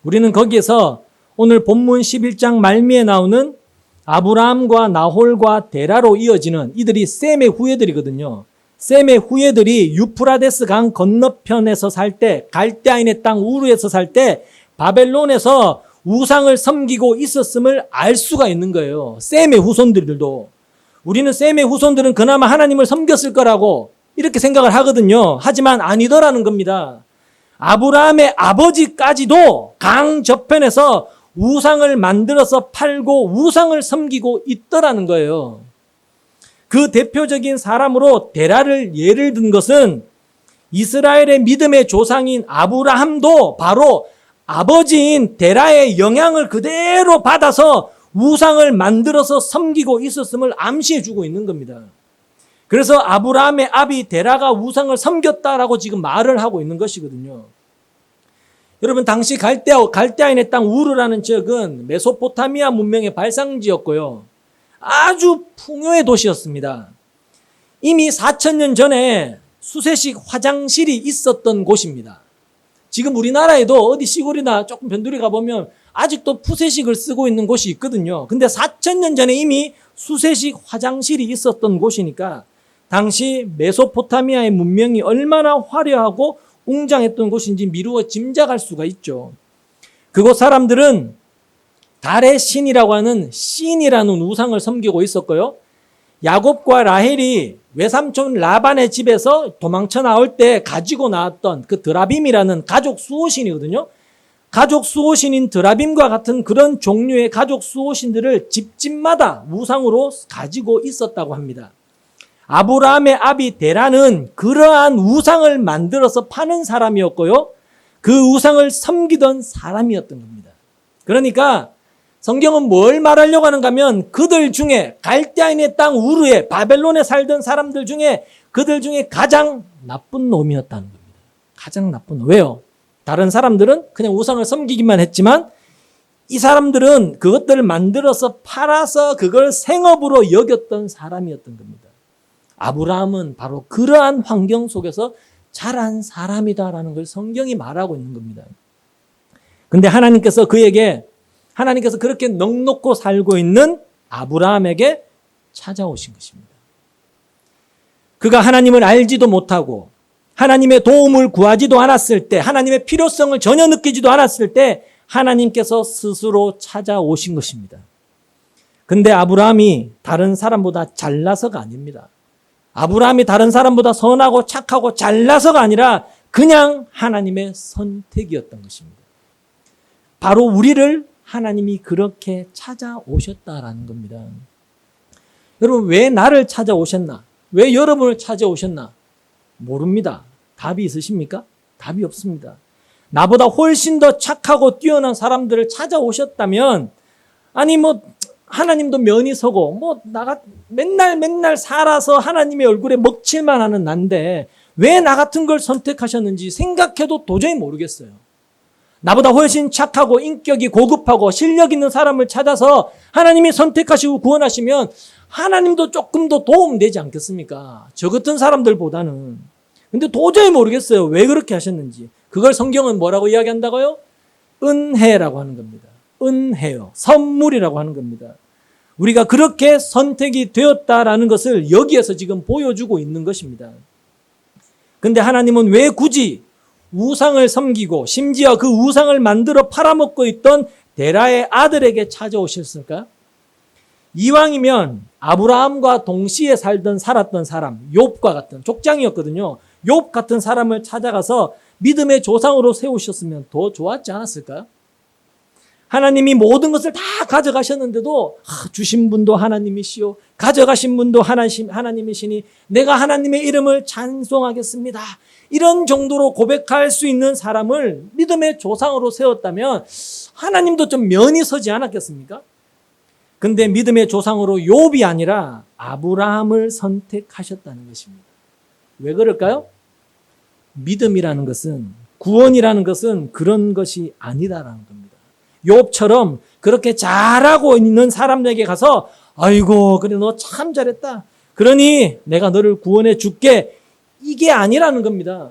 우리는 거기에서 오늘 본문 11장 말미에 나오는 아브라함과 나홀과 데라로 이어지는 이들이 셈의 후예들이거든요. 셈의 후예들이 유프라데스 강 건너편에서 살 때, 갈대아인의 땅 우르에서 살 때 바벨론에서 우상을 섬기고 있었음을 알 수가 있는 거예요. 셈의 후손들도. 우리는 셈의 후손들은 그나마 하나님을 섬겼을 거라고 이렇게 생각을 하거든요. 하지만 아니더라는 겁니다. 아브라함의 아버지까지도 강 저편에서 우상을 만들어서 팔고 우상을 섬기고 있더라는 거예요. 그 대표적인 사람으로 데라를 예를 든 것은 이스라엘의 믿음의 조상인 아브라함도 바로 아버지인 데라의 영향을 그대로 받아서 우상을 만들어서 섬기고 있었음을 암시해 주고 있는 겁니다. 그래서 아브라함의 아비 데라가 우상을 섬겼다라고 지금 말을 하고 있는 것이거든요. 여러분, 당시 갈대아인의 땅 우르라는 지역은 메소포타미아 문명의 발상지였고요. 아주 풍요의 도시였습니다. 이미 4,000년 전에 수세식 화장실이 있었던 곳입니다. 지금 우리나라에도 어디 시골이나 조금 변두리 가보면 아직도 푸세식을 쓰고 있는 곳이 있거든요. 근데 4,000년 전에 이미 수세식 화장실이 있었던 곳이니까 당시 메소포타미아의 문명이 얼마나 화려하고 웅장했던 곳인지 미루어 짐작할 수가 있죠. 그곳 사람들은 달의 신이라고 하는 신이라는 우상을 섬기고 있었고요. 야곱과 라헬이 외삼촌 라반의 집에서 도망쳐 나올 때 가지고 나왔던 그 드라빔이라는 가족 수호신이거든요. 가족 수호신인 드라빔과 같은 그런 종류의 가족 수호신들을 집집마다 우상으로 가지고 있었다고 합니다. 아브라함의 아비 데라는 그러한 우상을 만들어서 파는 사람이었고요. 그 우상을 섬기던 사람이었던 겁니다. 그러니까 성경은 뭘 말하려고 하는가 하면 그들 중에 갈대아인의 땅 우르에 바벨론에 살던 사람들 중에 그들 중에 가장 나쁜 놈이었다는 겁니다. 가장 나쁜 놈. 왜요? 다른 사람들은 그냥 우상을 섬기기만 했지만 이 사람들은 그것들을 만들어서 팔아서 그걸 생업으로 여겼던 사람이었던 겁니다. 아브라함은 바로 그러한 환경 속에서 자란 사람이다라는 걸 성경이 말하고 있는 겁니다. 근데 하나님께서 그렇게 넉넉고 살고 있는 아브라함에게 찾아오신 것입니다. 그가 하나님을 알지도 못하고 하나님의 도움을 구하지도 않았을 때, 하나님의 필요성을 전혀 느끼지도 않았을 때 하나님께서 스스로 찾아오신 것입니다. 근데 아브라함이 다른 사람보다 잘나서가 아닙니다. 아브라함이 다른 사람보다 선하고 착하고 잘나서가 아니라 그냥 하나님의 선택이었던 것입니다. 바로 우리를 하나님이 그렇게 찾아오셨다라는 겁니다. 여러분, 왜 나를 찾아오셨나? 왜 여러분을 찾아오셨나? 모릅니다. 답이 있으십니까? 답이 없습니다. 나보다 훨씬 더 착하고 뛰어난 사람들을 찾아오셨다면, 아니 하나님도 면이 서고 나가 맨날 살아서 하나님의 얼굴에 먹칠만 하는 난데 왜 나 같은 걸 선택하셨는지 생각해도 도저히 모르겠어요. 나보다 훨씬 착하고 인격이 고급하고 실력 있는 사람을 찾아서 하나님이 선택하시고 구원하시면 하나님도 조금 더 도움되지 않겠습니까? 저 같은 사람들보다는. 근데 도저히 모르겠어요. 왜 그렇게 하셨는지. 그걸 성경은 뭐라고 이야기한다고요? 은혜라고 하는 겁니다. 은혜요. 선물이라고 하는 겁니다. 우리가 그렇게 선택이 되었다라는 것을 여기에서 지금 보여주고 있는 것입니다. 근데 하나님은 왜 굳이 우상을 섬기고 심지어 그 우상을 만들어 팔아먹고 있던 데라의 아들에게 찾아오셨을까? 이왕이면 아브라함과 동시에 살았던 사람, 욥과 같은 족장이었거든요. 욥 같은 사람을 찾아가서 믿음의 조상으로 세우셨으면 더 좋았지 않았을까요? 하나님이 모든 것을 다 가져가셨는데도 주신 분도 하나님이시오, 가져가신 분도 하나님이시니 내가 하나님의 이름을 찬송하겠습니다. 이런 정도로 고백할 수 있는 사람을 믿음의 조상으로 세웠다면 하나님도 좀 면이 서지 않았겠습니까? 근데 믿음의 조상으로 욥이 아니라 아브라함을 선택하셨다는 것입니다. 왜 그럴까요? 믿음이라는 것은, 구원이라는 것은 그런 것이 아니다라는 겁니다. 욥처럼 그렇게 잘하고 있는 사람에게 가서 아이고 그래 너 참 잘했다, 그러니 내가 너를 구원해 줄게, 이게 아니라는 겁니다.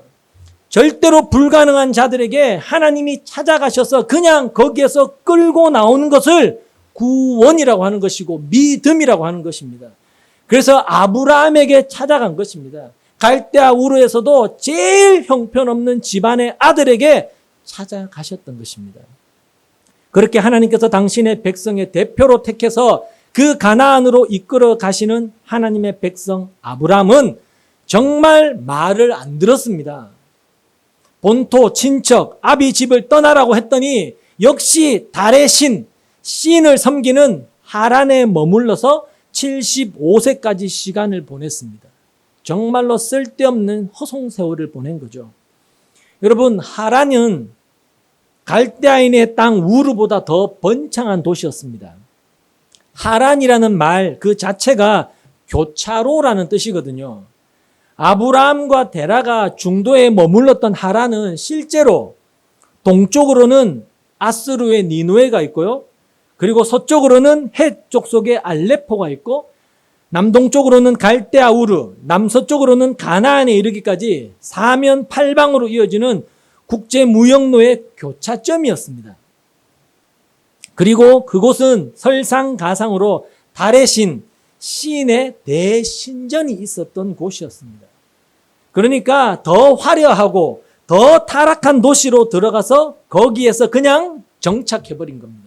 절대로 불가능한 자들에게 하나님이 찾아가셔서 그냥 거기에서 끌고 나오는 것을 구원이라고 하는 것이고 믿음이라고 하는 것입니다. 그래서 아브라함에게 찾아간 것입니다. 갈대아 우르에서도 제일 형편없는 집안의 아들에게 찾아가셨던 것입니다. 그렇게 하나님께서 당신의 백성의 대표로 택해서 그 가나안으로 이끌어 가시는 하나님의 백성 아브라함은 정말 말을 안 들었습니다. 본토 친척 아비 집을 떠나라고 했더니 역시 달의 신을 섬기는 하란에 머물러서 75세까지 시간을 보냈습니다. 정말로 쓸데없는 허송세월을 보낸 거죠. 여러분, 하란은 갈대아인의 땅 우르보다 더 번창한 도시였습니다. 하란이라는 말 그 자체가 교차로라는 뜻이거든요. 아브라함과 데라가 중도에 머물렀던 하란은 실제로 동쪽으로는 아스루의 니누에가 있고요. 그리고 서쪽으로는 헷 족속의 알레포가 있고 남동쪽으로는 갈대아 우르, 남서쪽으로는 가나안에 이르기까지 사면 팔방으로 이어지는 국제무역로의 교차점이었습니다. 그리고 그곳은 설상가상으로 달의 신의 대신전이 있었던 곳이었습니다. 그러니까 더 화려하고 더 타락한 도시로 들어가서 거기에서 그냥 정착해버린 겁니다.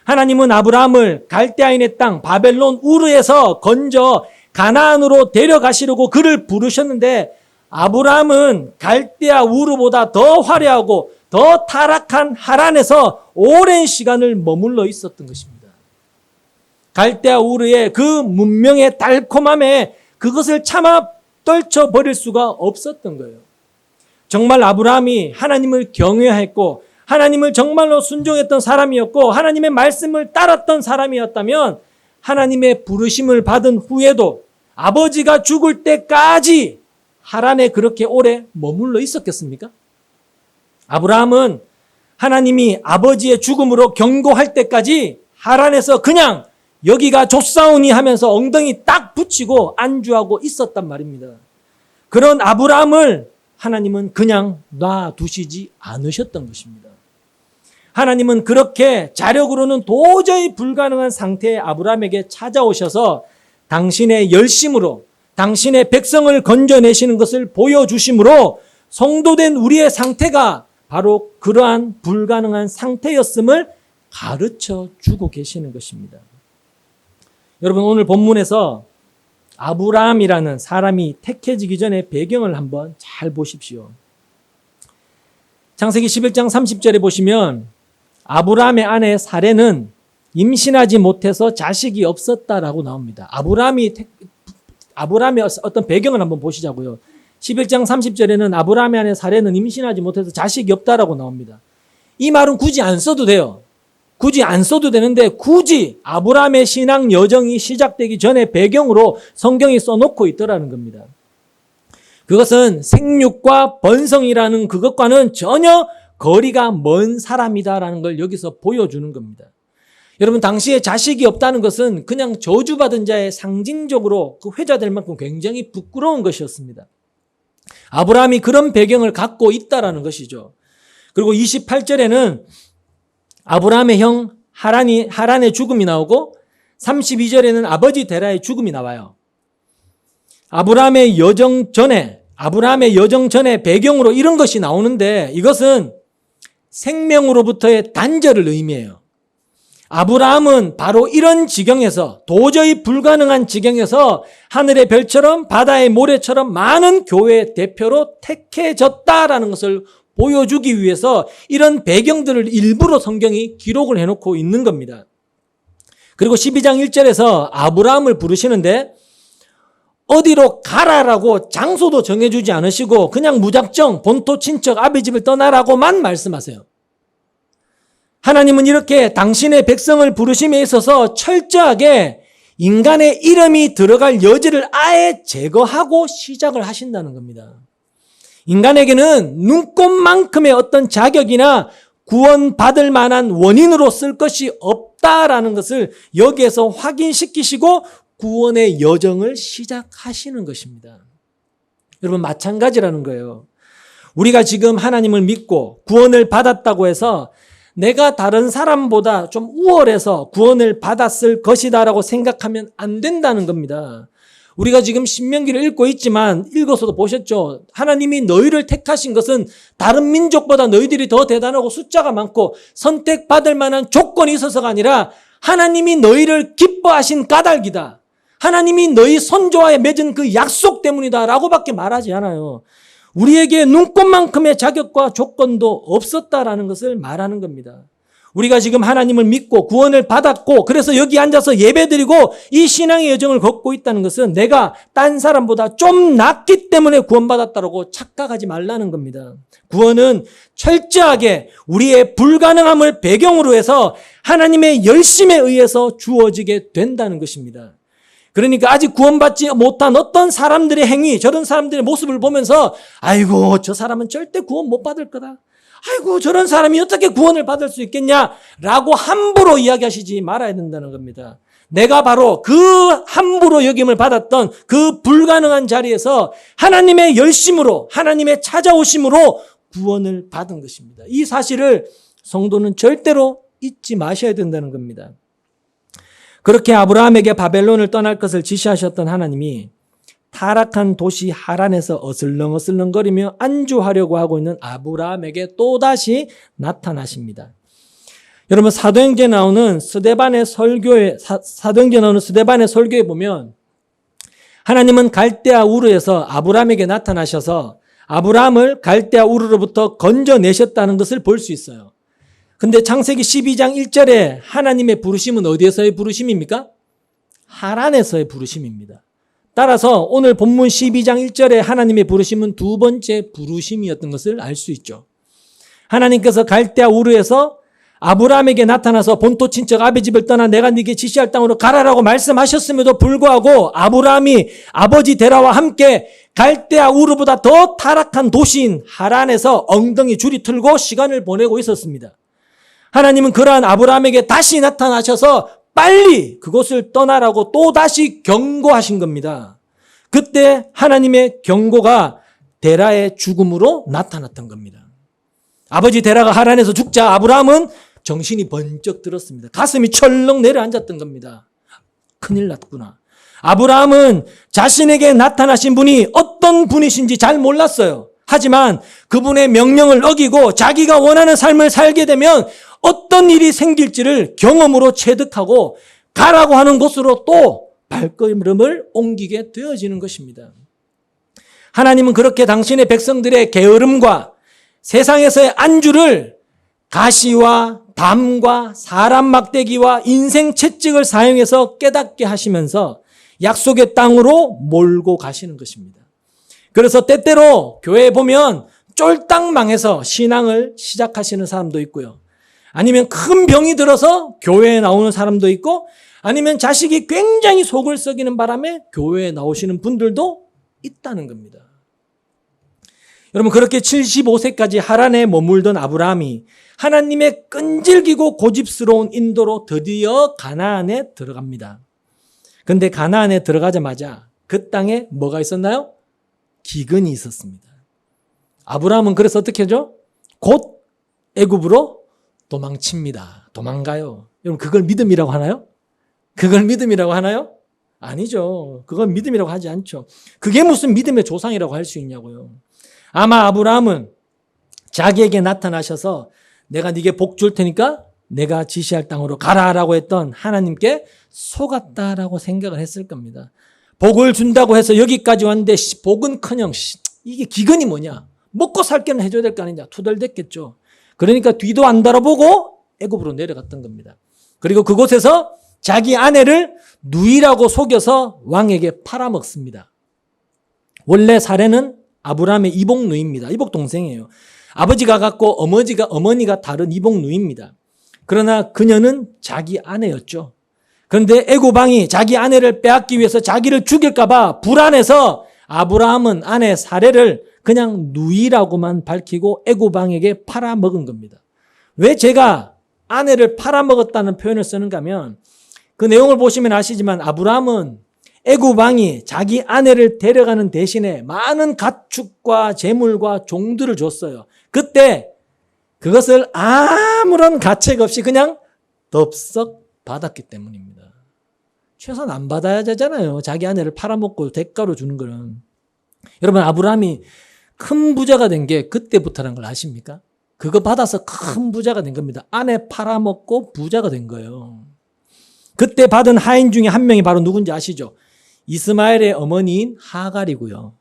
하나님은 아브라함을 갈대아인의 땅 바벨론 우르에서 건져 가나안으로 데려가시려고 그를 부르셨는데 아브라함은 갈대아 우르보다 더 화려하고 더 타락한 하란에서 오랜 시간을 머물러 있었던 것입니다. 갈대아 우르의 그 문명의 달콤함에 그것을 차마 떨쳐버릴 수가 없었던 거예요. 정말 아브라함이 하나님을 경외했고 하나님을 정말로 순종했던 사람이었고 하나님의 말씀을 따랐던 사람이었다면 하나님의 부르심을 받은 후에도 아버지가 죽을 때까지 하란에 그렇게 오래 머물러 있었겠습니까? 아브라함은 하나님이 아버지의 죽음으로 경고할 때까지 하란에서 그냥 여기가 좁사오니 하면서 엉덩이 딱 붙이고 안주하고 있었단 말입니다. 그런 아브라함을 하나님은 그냥 놔두시지 않으셨던 것입니다. 하나님은 그렇게 자력으로는 도저히 불가능한 상태의 아브라함에게 찾아오셔서 당신의 열심으로 당신의 백성을 건져내시는 것을 보여주심으로 성도된 우리의 상태가 바로 그러한 불가능한 상태였음을 가르쳐 주고 계시는 것입니다. 여러분, 오늘 본문에서 아브라함이라는 사람이 택해지기 전에 배경을 한번 잘 보십시오. 창세기 11장 30절에 보시면 아브라함의 아내 사레는 임신하지 못해서 자식이 없었다라고 나옵니다. 아브라함의 어떤 배경을 한번 보시자고요. 11장 30절에는 아브라함의 아내 사레는 임신하지 못해서 자식이 없다라고 나옵니다. 이 말은 굳이 안 써도 돼요. 굳이 안 써도 되는데 굳이 아브라함의 신앙 여정이 시작되기 전에 배경으로 성경이 써놓고 있더라는 겁니다. 그것은 생육과 번성이라는 그것과는 전혀 거리가 먼 사람이다라는 걸 여기서 보여주는 겁니다. 여러분, 당시에 자식이 없다는 것은 그냥 저주받은 자의 상징적으로 그 회자될 만큼 굉장히 부끄러운 것이었습니다. 아브라함이 그런 배경을 갖고 있다라는 것이죠. 그리고 28절에는 아브라함의 형 하란의 죽음이 나오고 32절에는 아버지 데라의 죽음이 나와요. 아브라함의 여정 전에 배경으로 이런 것이 나오는데 이것은 생명으로부터의 단절을 의미해요. 아브라함은 바로 이런 지경에서, 도저히 불가능한 지경에서 하늘의 별처럼 바다의 모래처럼 많은 교회의 대표로 택해졌다라는 것을 보여주기 위해서 이런 배경들을 일부러 성경이 기록을 해놓고 있는 겁니다. 그리고 12장 1절에서 아브라함을 부르시는데 어디로 가라라고 장소도 정해주지 않으시고 그냥 무작정 본토 친척 아비 집을 떠나라고만 말씀하세요. 하나님은 이렇게 당신의 백성을 부르심에 있어서 철저하게 인간의 이름이 들어갈 여지를 아예 제거하고 시작을 하신다는 겁니다. 인간에게는 눈꼽만큼의 어떤 자격이나 구원받을 만한 원인으로 쓸 것이 없다라는 것을 여기에서 확인시키시고 구원의 여정을 시작하시는 것입니다. 여러분, 마찬가지라는 거예요. 우리가 지금 하나님을 믿고 구원을 받았다고 해서 내가 다른 사람보다 좀 우월해서 구원을 받았을 것이다라고 생각하면 안 된다는 겁니다. 우리가 지금 신명기를 읽고 있지만 읽어서도 보셨죠? 하나님이 너희를 택하신 것은 다른 민족보다 너희들이 더 대단하고 숫자가 많고 선택받을 만한 조건이 있어서가 아니라 하나님이 너희를 기뻐하신 까닭이다. 하나님이 너희 선조와의 맺은 그 약속 때문이다 라고밖에 말하지 않아요. 우리에게 눈꼽만큼의 자격과 조건도 없었다라는 것을 말하는 겁니다. 우리가 지금 하나님을 믿고 구원을 받았고 그래서 여기 앉아서 예배드리고 이 신앙의 여정을 걷고 있다는 것은 내가 딴 사람보다 좀 낫기 때문에 구원받았다고 착각하지 말라는 겁니다. 구원은 철저하게 우리의 불가능함을 배경으로 해서 하나님의 열심에 의해서 주어지게 된다는 것입니다. 그러니까 아직 구원받지 못한 어떤 사람들의 행위, 저런 사람들의 모습을 보면서 아이고 저 사람은 절대 구원 못 받을 거다. 아이고 저런 사람이 어떻게 구원을 받을 수 있겠냐라고 함부로 이야기하시지 말아야 된다는 겁니다. 내가 바로 그 함부로 여김을 받았던 그 불가능한 자리에서 하나님의 열심으로, 하나님의 찾아오심으로 구원을 받은 것입니다. 이 사실을 성도는 절대로 잊지 마셔야 된다는 겁니다. 그렇게 아브라함에게 바벨론을 떠날 것을 지시하셨던 하나님이 타락한 도시 하란에서 어슬렁어슬렁거리며 안주하려고 하고 있는 아브라함에게 또다시 나타나십니다. 여러분, 사도행전에 나오는 스데반의 설교에 보면 하나님은 갈대아 우르에서 아브라함에게 나타나셔서 아브라함을 갈대아 우르로부터 건져내셨다는 것을 볼 수 있어요. 근데 창세기 12장 1절에 하나님의 부르심은 어디에서의 부르심입니까? 하란에서의 부르심입니다. 따라서 오늘 본문 12장 1절에 하나님의 부르심은 두 번째 부르심이었던 것을 알 수 있죠. 하나님께서 갈대아 우르에서 아브라함에게 나타나서 본토 친척 아비 집을 떠나 내가 네게 지시할 땅으로 가라라고 말씀하셨음에도 불구하고 아브라함이 아버지 데라와 함께 갈대아 우르보다 더 타락한 도시인 하란에서 엉덩이 줄이 틀고 시간을 보내고 있었습니다. 하나님은 그러한 아브라함에게 다시 나타나셔서 빨리 그곳을 떠나라고 또 다시 경고하신 겁니다. 그때 하나님의 경고가 데라의 죽음으로 나타났던 겁니다. 아버지 데라가 하란에서 죽자 아브라함은 정신이 번쩍 들었습니다. 가슴이 철렁 내려앉았던 겁니다. 큰일 났구나. 아브라함은 자신에게 나타나신 분이 어떤 분이신지 잘 몰랐어요. 하지만 그분의 명령을 어기고 자기가 원하는 삶을 살게 되면 어떤 일이 생길지를 경험으로 체득하고 가라고 하는 곳으로 또 발걸음을 옮기게 되어지는 것입니다. 하나님은 그렇게 당신의 백성들의 게으름과 세상에서의 안주를 가시와 담과 사람 막대기와 인생 채찍을 사용해서 깨닫게 하시면서 약속의 땅으로 몰고 가시는 것입니다. 그래서 때때로 교회에 보면 쫄딱 망해서 신앙을 시작하시는 사람도 있고요. 아니면 큰 병이 들어서 교회에 나오는 사람도 있고, 아니면 자식이 굉장히 속을 썩이는 바람에 교회에 나오시는 분들도 있다는 겁니다. 여러분, 그렇게 75세까지 하란에 머물던 아브라함이 하나님의 끈질기고 고집스러운 인도로 드디어 가나안에 들어갑니다. 그런데 가나안에 들어가자마자 그 땅에 뭐가 있었나요? 기근이 있었습니다. 아브라함은 그래서 어떻게 하죠? 곧 애굽으로 도망칩니다. 도망가요. 여러분, 그걸 믿음이라고 하나요? 그걸 믿음이라고 하나요? 아니죠. 그건 믿음이라고 하지 않죠. 그게 무슨 믿음의 조상이라고 할 수 있냐고요. 아마 아브라함은 자기에게 나타나셔서 내가 네게 복 줄 테니까 내가 지시할 땅으로 가라라고 했던 하나님께 속았다라고 생각을 했을 겁니다. 복을 준다고 해서 여기까지 왔는데 복은커녕 이게 기근이 뭐냐? 먹고 살 게는 해줘야 될 거 아니냐? 투덜댔겠죠. 그러니까 뒤도 안 돌아보고 애굽으로 내려갔던 겁니다. 그리고 그곳에서 자기 아내를 누이라고 속여서 왕에게 팔아먹습니다. 원래 사례는 아브라함의 이복 누이입니다. 이복 동생이에요. 아버지가 같고 어머니가 다른 이복 누이입니다. 그러나 그녀는 자기 아내였죠. 그런데 애굽 왕이 자기 아내를 빼앗기 위해서 자기를 죽일까 봐 불안해서 아브라함은 아내 사례를 그냥 누이라고만 밝히고 애굽 왕에게 팔아먹은 겁니다. 왜 제가 아내를 팔아먹었다는 표현을 쓰는가 하면 그 내용을 보시면 아시지만 아브라함은 애굽 왕이 자기 아내를 데려가는 대신에 많은 가축과 재물과 종들을 줬어요. 그때 그것을 아무런 가책 없이 그냥 덥석 받았기 때문입니다. 최소한 안 받아야 되잖아요. 자기 아내를 팔아먹고 대가로 주는 거는. 여러분, 아브라함이 큰 부자가 된 게 그때부터라는 걸 아십니까? 그거 받아서 큰 부자가 된 겁니다. 아내 팔아먹고 부자가 된 거예요. 그때 받은 하인 중에 한 명이 바로 누군지 아시죠? 이스마엘의 어머니인 하갈이고요.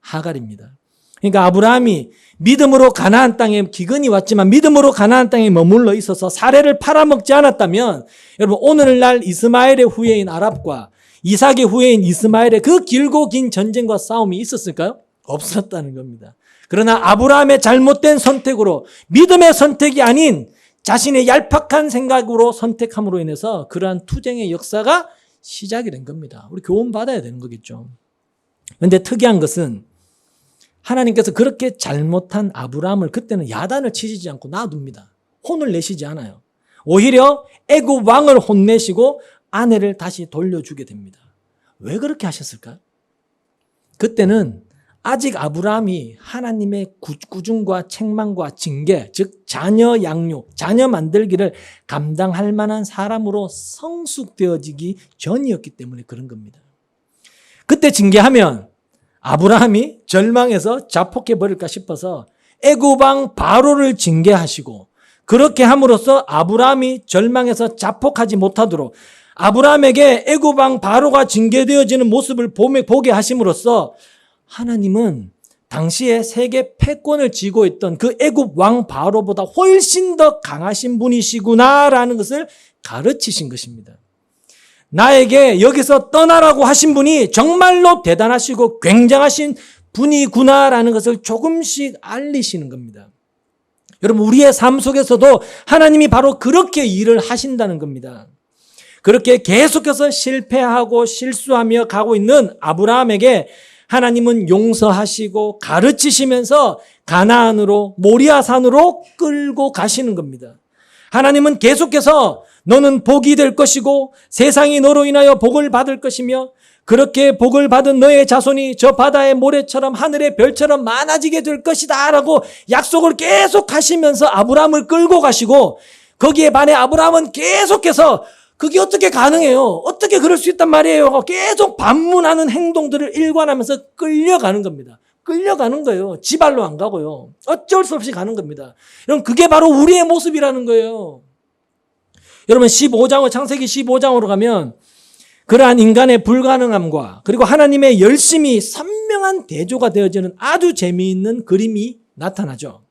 하갈입니다. 그러니까 아브라함이 믿음으로 가나안 땅에 기근이 왔지만 믿음으로 가나안 땅에 머물러 있어서 사례를 팔아먹지 않았다면 여러분 오늘날 이스마엘의 후예인 아랍과 이삭의 후예인 이스마엘의 그 길고 긴 전쟁과 싸움이 있었을까요? 없었다는 겁니다. 그러나 아브라함의 잘못된 선택으로 믿음의 선택이 아닌 자신의 얄팍한 생각으로 선택함으로 인해서 그러한 투쟁의 역사가 시작이 된 겁니다. 우리 교훈 받아야 되는 거겠죠. 그런데 특이한 것은 하나님께서 그렇게 잘못한 아브라함을 그때는 야단을 치시지 않고 놔둡니다. 혼을 내시지 않아요. 오히려 애굽 왕을 혼내시고 아내를 다시 돌려주게 됩니다. 왜 그렇게 하셨을까? 그때는 아직 아브라함이 하나님의 꾸중과 책망과 징계, 즉 자녀 양육, 자녀 만들기를 감당할 만한 사람으로 성숙되어지기 전이었기 때문에 그런 겁니다. 그때 징계하면 아브라함이 절망해서 자폭해버릴까 싶어서 애굽 왕 바로를 징계하시고 그렇게 함으로써 아브라함이 절망해서 자폭하지 못하도록 아브라함에게 애굽 왕 바로가 징계되어지는 모습을 보게 하심으로써 하나님은 당시에 세계 패권을 쥐고 있던 그 애굽 왕 바로보다 훨씬 더 강하신 분이시구나라는 것을 가르치신 것입니다. 나에게 여기서 떠나라고 하신 분이 정말로 대단하시고 굉장하신 분이구나라는 것을 조금씩 알리시는 겁니다. 여러분, 우리의 삶 속에서도 하나님이 바로 그렇게 일을 하신다는 겁니다. 그렇게 계속해서 실패하고 실수하며 가고 있는 아브라함에게 하나님은 용서하시고 가르치시면서 가나안으로 모리아산으로 끌고 가시는 겁니다. 하나님은 계속해서 너는 복이 될 것이고 세상이 너로 인하여 복을 받을 것이며 그렇게 복을 받은 너의 자손이 저 바다의 모래처럼 하늘의 별처럼 많아지게 될 것이다 라고 약속을 계속 하시면서 아브라함을 끌고 가시고 거기에 반해 아브라함은 계속해서 그게 어떻게 가능해요? 어떻게 그럴 수 있단 말이에요? 계속 반문하는 행동들을 일관하면서 끌려가는 겁니다. 끌려가는 거예요. 지발로 안 가고요. 어쩔 수 없이 가는 겁니다. 여러분, 그게 바로 우리의 모습이라는 거예요. 여러분, 창세기 15장으로 가면 그러한 인간의 불가능함과 그리고 하나님의 열심이 선명한 대조가 되어지는 아주 재미있는 그림이 나타나죠.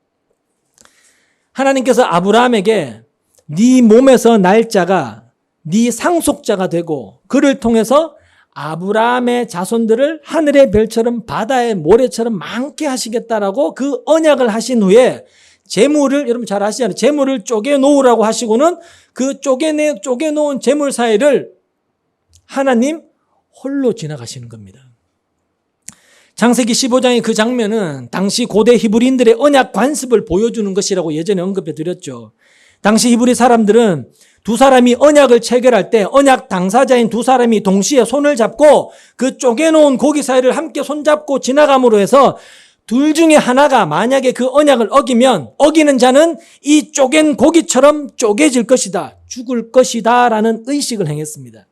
하나님께서 아브라함에게 네 몸에서 날 자가 네 상속자가 되고 그를 통해서 아브라함의 자손들을 하늘의 별처럼 바다의 모래처럼 많게 하시겠다라고 그 언약을 하신 후에 재물을, 여러분 잘 아시잖아요. 재물을 쪼개놓으라고 하시고는 그 쪼개놓은 재물 사이를 하나님 홀로 지나가시는 겁니다. 창세기 15장의 그 장면은 당시 고대 히브리인들의 언약 관습을 보여주는 것이라고 예전에 언급해 드렸죠. 당시 히브리 사람들은 두 사람이 언약을 체결할 때 언약 당사자인 두 사람이 동시에 손을 잡고 그 쪼개놓은 고기 사이를 함께 손잡고 지나감으로 해서 둘 중에 하나가 만약에 그 언약을 어기면 어기는 자는 이 쪼갠 고기처럼 쪼개질 것이다, 죽을 것이다 라는 의식을 행했습니다.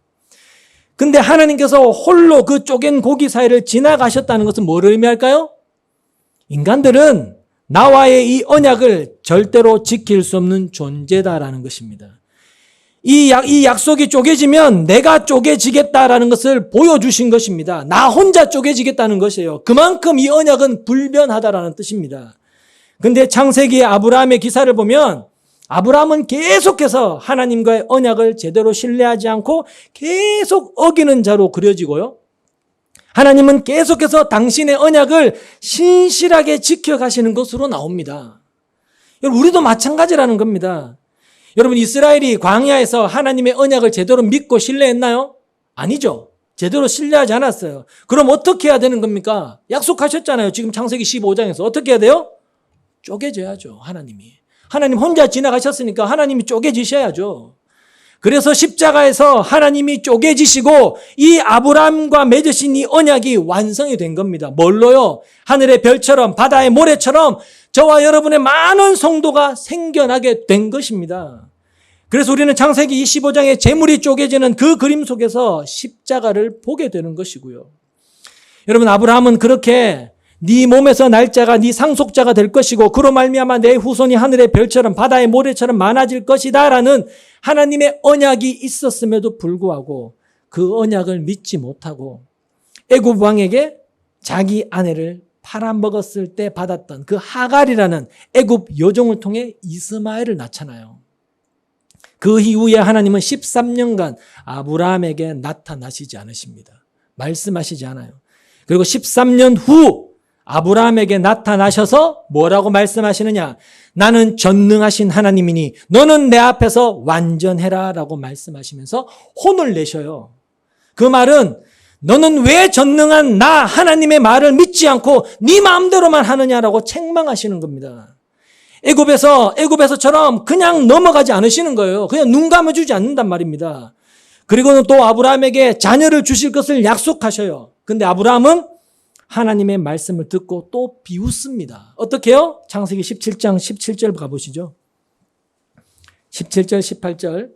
근데 하나님께서 홀로 그 쪼갠 고기 사이를 지나가셨다는 것은 뭘 의미할까요? 인간들은 나와의 이 언약을 절대로 지킬 수 없는 존재다라는 것입니다. 이 약속이 쪼개지면 내가 쪼개지겠다라는 것을 보여주신 것입니다. 나 혼자 쪼개지겠다는 것이에요. 그만큼 이 언약은 불변하다라는 뜻입니다. 근데 창세기의 아브라함의 기사를 보면 아브라함은 계속해서 하나님과의 언약을 제대로 신뢰하지 않고 계속 어기는 자로 그려지고요. 하나님은 계속해서 당신의 언약을 신실하게 지켜가시는 것으로 나옵니다. 여러분, 우리도 마찬가지라는 겁니다. 여러분, 이스라엘이 광야에서 하나님의 언약을 제대로 믿고 신뢰했나요? 아니죠. 제대로 신뢰하지 않았어요. 그럼 어떻게 해야 되는 겁니까? 약속하셨잖아요. 지금 창세기 15장에서. 어떻게 해야 돼요? 쪼개져야죠, 하나님이. 하나님 혼자 지나가셨으니까 하나님이 쪼개지셔야죠. 그래서 십자가에서 하나님이 쪼개지시고 이 아브라함과 맺으신 이 언약이 완성이 된 겁니다. 뭘로요? 하늘의 별처럼 바다의 모래처럼 저와 여러분의 많은 성도가 생겨나게 된 것입니다. 그래서 우리는 창세기 25장의 재물이 쪼개지는 그 그림 속에서 십자가를 보게 되는 것이고요. 여러분, 아브라함은 그렇게 네 몸에서 날 자가 네 상속자가 될 것이고 그로 말미암아 내 후손이 하늘의 별처럼 바다의 모래처럼 많아질 것이다 라는 하나님의 언약이 있었음에도 불구하고 그 언약을 믿지 못하고 애굽 왕에게 자기 아내를 팔아먹었을 때 받았던 그 하갈이라는 애굽 여종을 통해 이스마엘을 낳잖아요. 그 이후에 하나님은 13년간 아브라함에게 나타나시지 않으십니다. 말씀하시지 않아요. 그리고 13년 후 아브라함에게 나타나셔서 뭐라고 말씀하시느냐? 나는 전능하신 하나님이니 너는 내 앞에서 완전해라 라고 말씀하시면서 혼을 내셔요. 그 말은 너는 왜 전능한 나 하나님의 말을 믿지 않고 네 마음대로만 하느냐라고 책망하시는 겁니다. 애굽에서처럼 그냥 넘어가지 않으시는 거예요. 그냥 눈 감아주지 않는단 말입니다. 그리고는 또 아브라함에게 자녀를 주실 것을 약속하셔요. 근데 아브라함은 하나님의 말씀을 듣고 또 비웃습니다. 어떻게 해요? 창세기 17장 17절 가보시죠. 17절 18절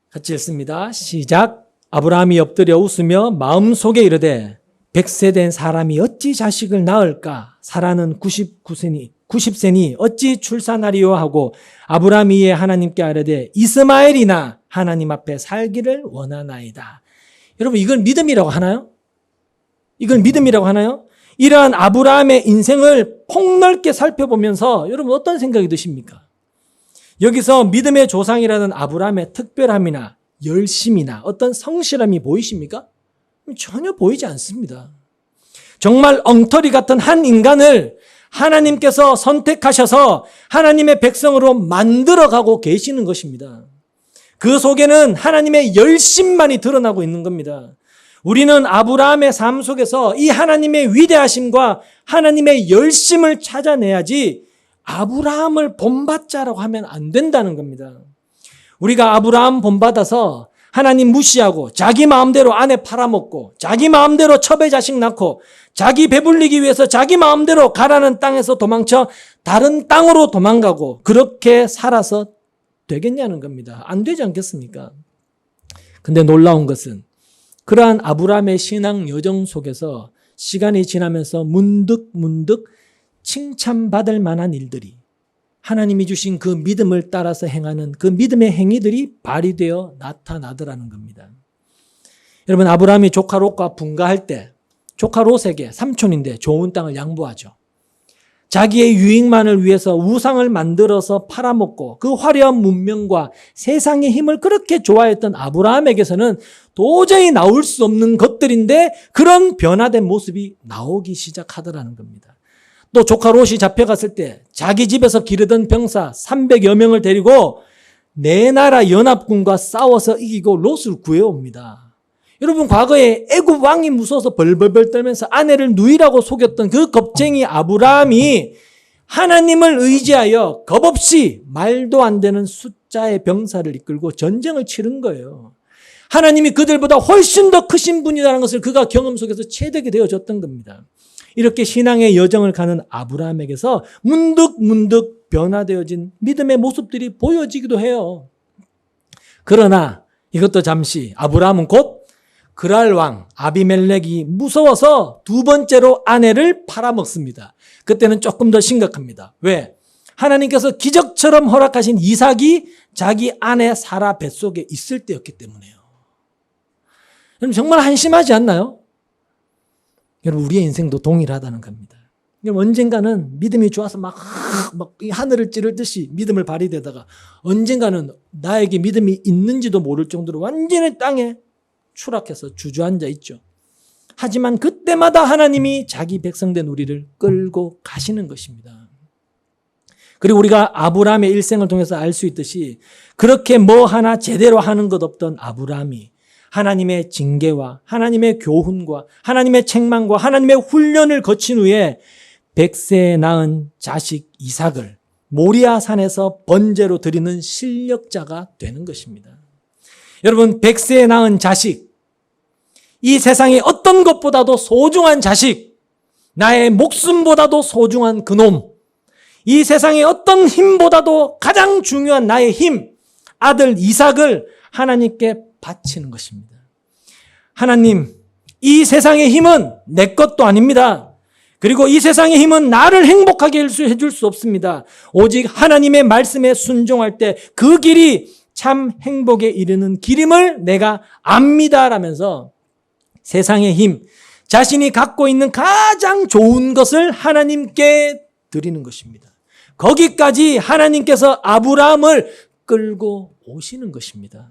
같이 읽습니다. 시작. 아브라함이 엎드려 웃으며 마음속에 이르되 100세 된 사람이 어찌 자식을 낳을까? 사라는 90세니 어찌 출산하리요 하고 아브라함이 이에 하나님께 아뢰되 이스마엘이나 하나님 앞에 살기를 원하나이다. 여러분, 이걸 믿음이라고 하나요? 이걸 믿음이라고 하나요? 이러한 아브라함의 인생을 폭넓게 살펴보면서 여러분 어떤 생각이 드십니까? 여기서 믿음의 조상이라는 아브라함의 특별함이나 열심이나 어떤 성실함이 보이십니까? 전혀 보이지 않습니다. 정말 엉터리 같은 한 인간을 하나님께서 선택하셔서 하나님의 백성으로 만들어가고 계시는 것입니다. 그 속에는 하나님의 열심만이 드러나고 있는 겁니다. 우리는 아브라함의 삶 속에서 이 하나님의 위대하심과 하나님의 열심을 찾아내야지 아브라함을 본받자라고 하면 안 된다는 겁니다. 우리가 아브라함 본받아서 하나님 무시하고 자기 마음대로 아내 팔아먹고 자기 마음대로 첩의 자식 낳고 자기 배불리기 위해서 자기 마음대로 가라는 땅에서 도망쳐 다른 땅으로 도망가고 그렇게 살아서 되겠냐는 겁니다. 안 되지 않겠습니까? 근데 놀라운 것은 그러한 아브라함의 신앙 여정 속에서 시간이 지나면서 문득 칭찬받을 만한 일들이, 하나님이 주신 그 믿음을 따라서 행하는 그 믿음의 행위들이 발휘되어 나타나더라는 겁니다. 여러분, 아브라함이 조카 롯과 분가할 때 조카 롯에게 삼촌인데 좋은 땅을 양보하죠. 자기의 유익만을 위해서 우상을 만들어서 팔아먹고 그 화려한 문명과 세상의 힘을 그렇게 좋아했던 아브라함에게서는 도저히 나올 수 없는 것들인데 그런 변화된 모습이 나오기 시작하더라는 겁니다. 또 조카 롯이 잡혀갔을 때 자기 집에서 기르던 병사 300여 명을 데리고 네 나라 연합군과 싸워서 이기고 롯을 구해옵니다. 여러분, 과거에 애굽 왕이 무서워서 벌벌벌 떨면서 아내를 누이라고 속였던 그 겁쟁이 아브라함이 하나님을 의지하여 겁없이 말도 안 되는 숫자의 병사를 이끌고 전쟁을 치른 거예요. 하나님이 그들보다 훨씬 더 크신 분이라는 것을 그가 경험 속에서 체득이 되어졌던 겁니다. 이렇게 신앙의 여정을 가는 아브라함에게서 문득 변화되어진 믿음의 모습들이 보여지기도 해요. 그러나 이것도 잠시, 아브라함은 곧 그랄 왕 아비멜렉이 무서워서 두 번째로 아내를 팔아먹습니다. 그때는 조금 더 심각합니다. 왜? 하나님께서 기적처럼 허락하신 이삭이 자기 아내 사라 뱃속에 있을 때였기 때문에요. 여러분, 정말 한심하지 않나요? 여러분, 우리의 인생도 동일하다는 겁니다. 언젠가는 믿음이 좋아서 막 하늘을 찌르듯이 믿음을 발휘되다가 언젠가는 나에게 믿음이 있는지도 모를 정도로 완전히 땅에 추락해서 주저앉아 있죠. 하지만 그때마다 하나님이 자기 백성된 우리를 끌고 가시는 것입니다. 그리고 우리가 아브라함의 일생을 통해서 알 수 있듯이 그렇게 뭐 하나 제대로 하는 것 없던 아브라함이 하나님의 징계와 하나님의 교훈과 하나님의 책망과 하나님의 훈련을 거친 후에 100세에 낳은 자식 이삭을 모리아 산에서 번제로 드리는 실력자가 되는 것입니다. 여러분, 100세에 낳은 자식, 이 세상의 어떤 것보다도 소중한 자식, 나의 목숨보다도 소중한 그놈, 이 세상의 어떤 힘보다도 가장 중요한 나의 힘, 아들 이삭을 하나님께 바치는 것입니다. 하나님, 이 세상의 힘은 내 것도 아닙니다. 그리고 이 세상의 힘은 나를 행복하게 해줄 수 없습니다. 오직 하나님의 말씀에 순종할 때 그 길이 참 행복에 이르는 길임을 내가 압니다. 라면서 세상의 힘, 자신이 갖고 있는 가장 좋은 것을 하나님께 드리는 것입니다. 거기까지 하나님께서 아브라함을 끌고 오시는 것입니다.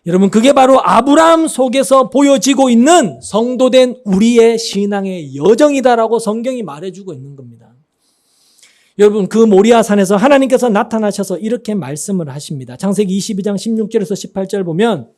여러분, 그게 바로 아브라함 속에서 보여지고 있는 성도된 우리의 신앙의 여정이다라고 성경이 말해주고 있는 겁니다. 여러분, 그 모리아 산에서 하나님께서 나타나셔서 이렇게 말씀을 하십니다. 창세기 22장 16절에서 18절 보면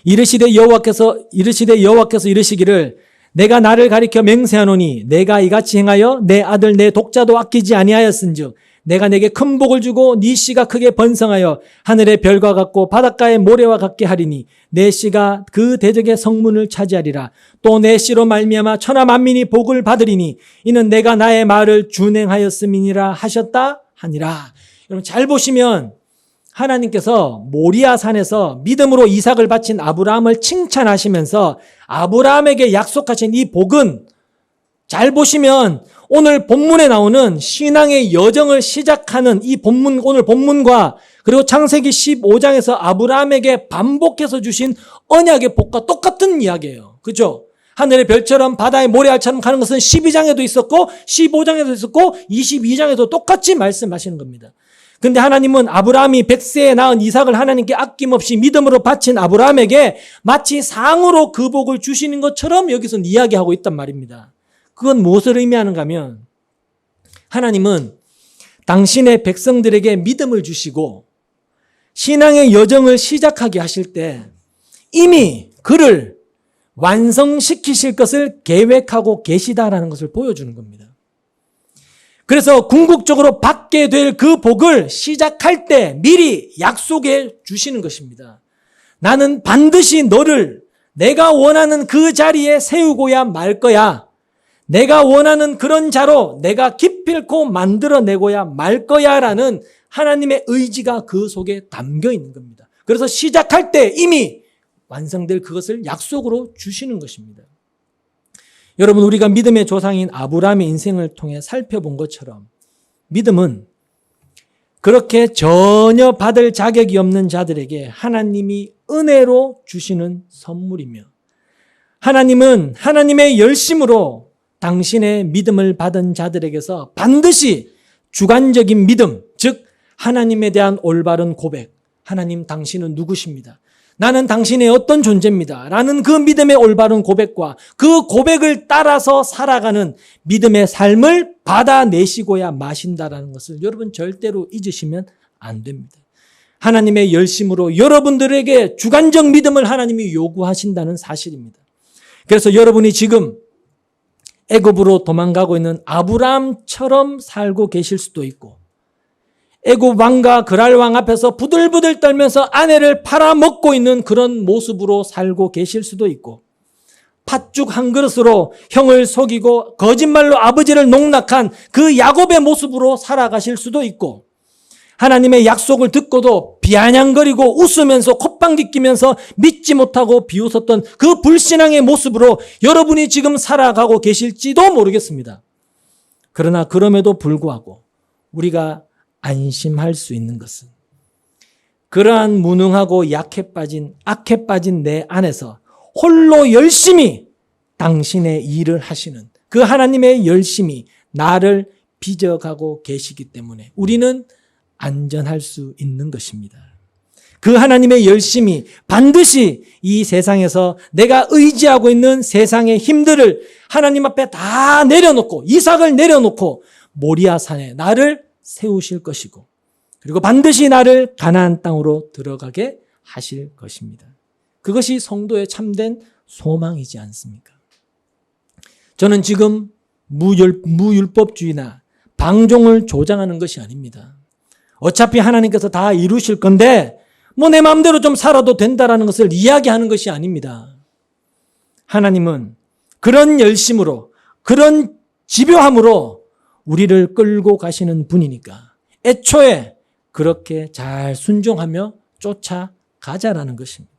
이르시되 여호와께서 이르시기를 내가 나를 가리켜 맹세하노니 내가 이같이 행하여 내 아들 내 독자도 아끼지 아니하였은즉 내가 내게 큰 복을 주고 네 씨가 크게 번성하여 하늘의 별과 같고 바닷가의 모래와 같게 하리니 내 씨가 그 대적의 성문을 차지하리라. 또 내 씨로 말미암아 천하 만민이 복을 받으리니 이는 내가 나의 말을 준행하였음이니라 하셨다 하니라. 여러분, 잘 보시면 하나님께서 모리아 산에서 믿음으로 이삭을 바친 아브라함을 칭찬하시면서 아브라함에게 약속하신 이 복은, 잘 보시면 오늘 본문에 나오는 신앙의 여정을 시작하는 이 본문, 오늘 본문과 그리고 창세기 15장에서 아브라함에게 반복해서 주신 언약의 복과 똑같은 이야기예요. 그렇죠? 하늘의 별처럼 바다의 모래알처럼 가는 것은 12장에도 있었고 15장에도 있었고 22장에도 똑같이 말씀하시는 겁니다. 근데 하나님은 아브라함이 100세에 낳은 이삭을 하나님께 아낌없이 믿음으로 바친 아브라함에게 마치 상으로 그 복을 주시는 것처럼 여기서 이야기하고 있단 말입니다. 그건 무엇을 의미하는가 하면 하나님은 당신의 백성들에게 믿음을 주시고 신앙의 여정을 시작하게 하실 때 이미 그를 완성시키실 것을 계획하고 계시다라는 것을 보여주는 겁니다. 그래서 궁극적으로 받게 될 그 복을 시작할 때 미리 약속해 주시는 것입니다. 나는 반드시 너를 내가 원하는 그 자리에 세우고야 말 거야. 내가 원하는 그런 자로 내가 기필코 만들어내고야 말 거야 라는 하나님의 의지가 그 속에 담겨 있는 겁니다. 그래서 시작할 때 이미 완성될 그것을 약속으로 주시는 것입니다. 여러분, 우리가 믿음의 조상인 아브라함의 인생을 통해 살펴본 것처럼 믿음은 그렇게 전혀 받을 자격이 없는 자들에게 하나님이 은혜로 주시는 선물이며, 하나님은 하나님의 열심으로 당신의 믿음을 받은 자들에게서 반드시 주관적인 믿음, 즉 하나님에 대한 올바른 고백, 하나님 당신은 누구십니다, 나는 당신의 어떤 존재입니다 라는 그 믿음의 올바른 고백과 그 고백을 따라서 살아가는 믿음의 삶을 받아내시고야 마신다라는 것을 여러분 절대로 잊으시면 안 됩니다. 하나님의 열심으로 여러분들에게 주관적 믿음을 하나님이 요구하신다는 사실입니다. 그래서 여러분이 지금 애굽으로 도망가고 있는 아브라함처럼 살고 계실 수도 있고, 애굽 왕과 그랄 왕 앞에서 부들부들 떨면서 아내를 팔아먹고 있는 그런 모습으로 살고 계실 수도 있고, 팥죽 한 그릇으로 형을 속이고 거짓말로 아버지를 농락한 그 야곱의 모습으로 살아가실 수도 있고, 하나님의 약속을 듣고도 비아냥거리고 웃으면서 콧방귀 끼면서 믿지 못하고 비웃었던 그 불신앙의 모습으로 여러분이 지금 살아가고 계실지도 모르겠습니다. 그러나 그럼에도 불구하고 우리가 안심할 수 있는 것은 그러한 무능하고 악해 빠진 내 안에서 홀로 열심히 당신의 일을 하시는 그 하나님의 열심이 나를 빚어가고 계시기 때문에 우리는 안전할 수 있는 것입니다. 그 하나님의 열심이 반드시 이 세상에서 내가 의지하고 있는 세상의 힘들을 하나님 앞에 다 내려놓고, 이삭을 내려놓고 모리아 산에 나를 세우실 것이고, 그리고 반드시 나를 가나안 땅으로 들어가게 하실 것입니다. 그것이 성도의 참된 소망이지 않습니까? 저는 지금 무율법주의나 방종을 조장하는 것이 아닙니다. 어차피 하나님께서 다 이루실 건데 뭐 내 마음대로 좀 살아도 된다라는 것을 이야기하는 것이 아닙니다. 하나님은 그런 열심으로, 그런 집요함으로 우리를 끌고 가시는 분이니까 애초에 그렇게 잘 순종하며 쫓아가자라는 것입니다.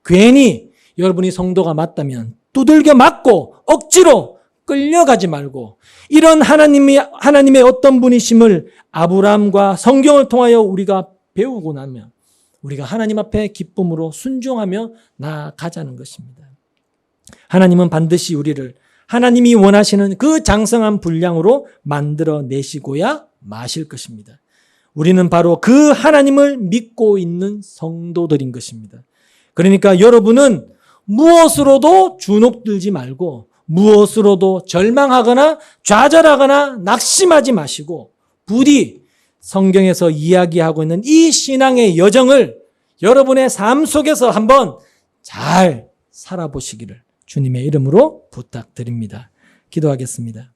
괜히 여러분이 성도가 맞다면 두들겨 맞고 억지로 끌려가지 말고, 이런 하나님의 어떤 분이심을 아브라함과 성경을 통하여 우리가 배우고 나면 우리가 하나님 앞에 기쁨으로 순종하며 나아가자는 것입니다. 하나님은 반드시 우리를 하나님이 원하시는 그 장성한 분량으로 만들어내시고야 마실 것입니다. 우리는 바로 그 하나님을 믿고 있는 성도들인 것입니다. 그러니까 여러분은 무엇으로도 주눅들지 말고, 무엇으로도 절망하거나 좌절하거나 낙심하지 마시고, 부디 성경에서 이야기하고 있는 이 신앙의 여정을 여러분의 삶 속에서 한번 잘 살아보시기를 주님의 이름으로 부탁드립니다. 기도하겠습니다.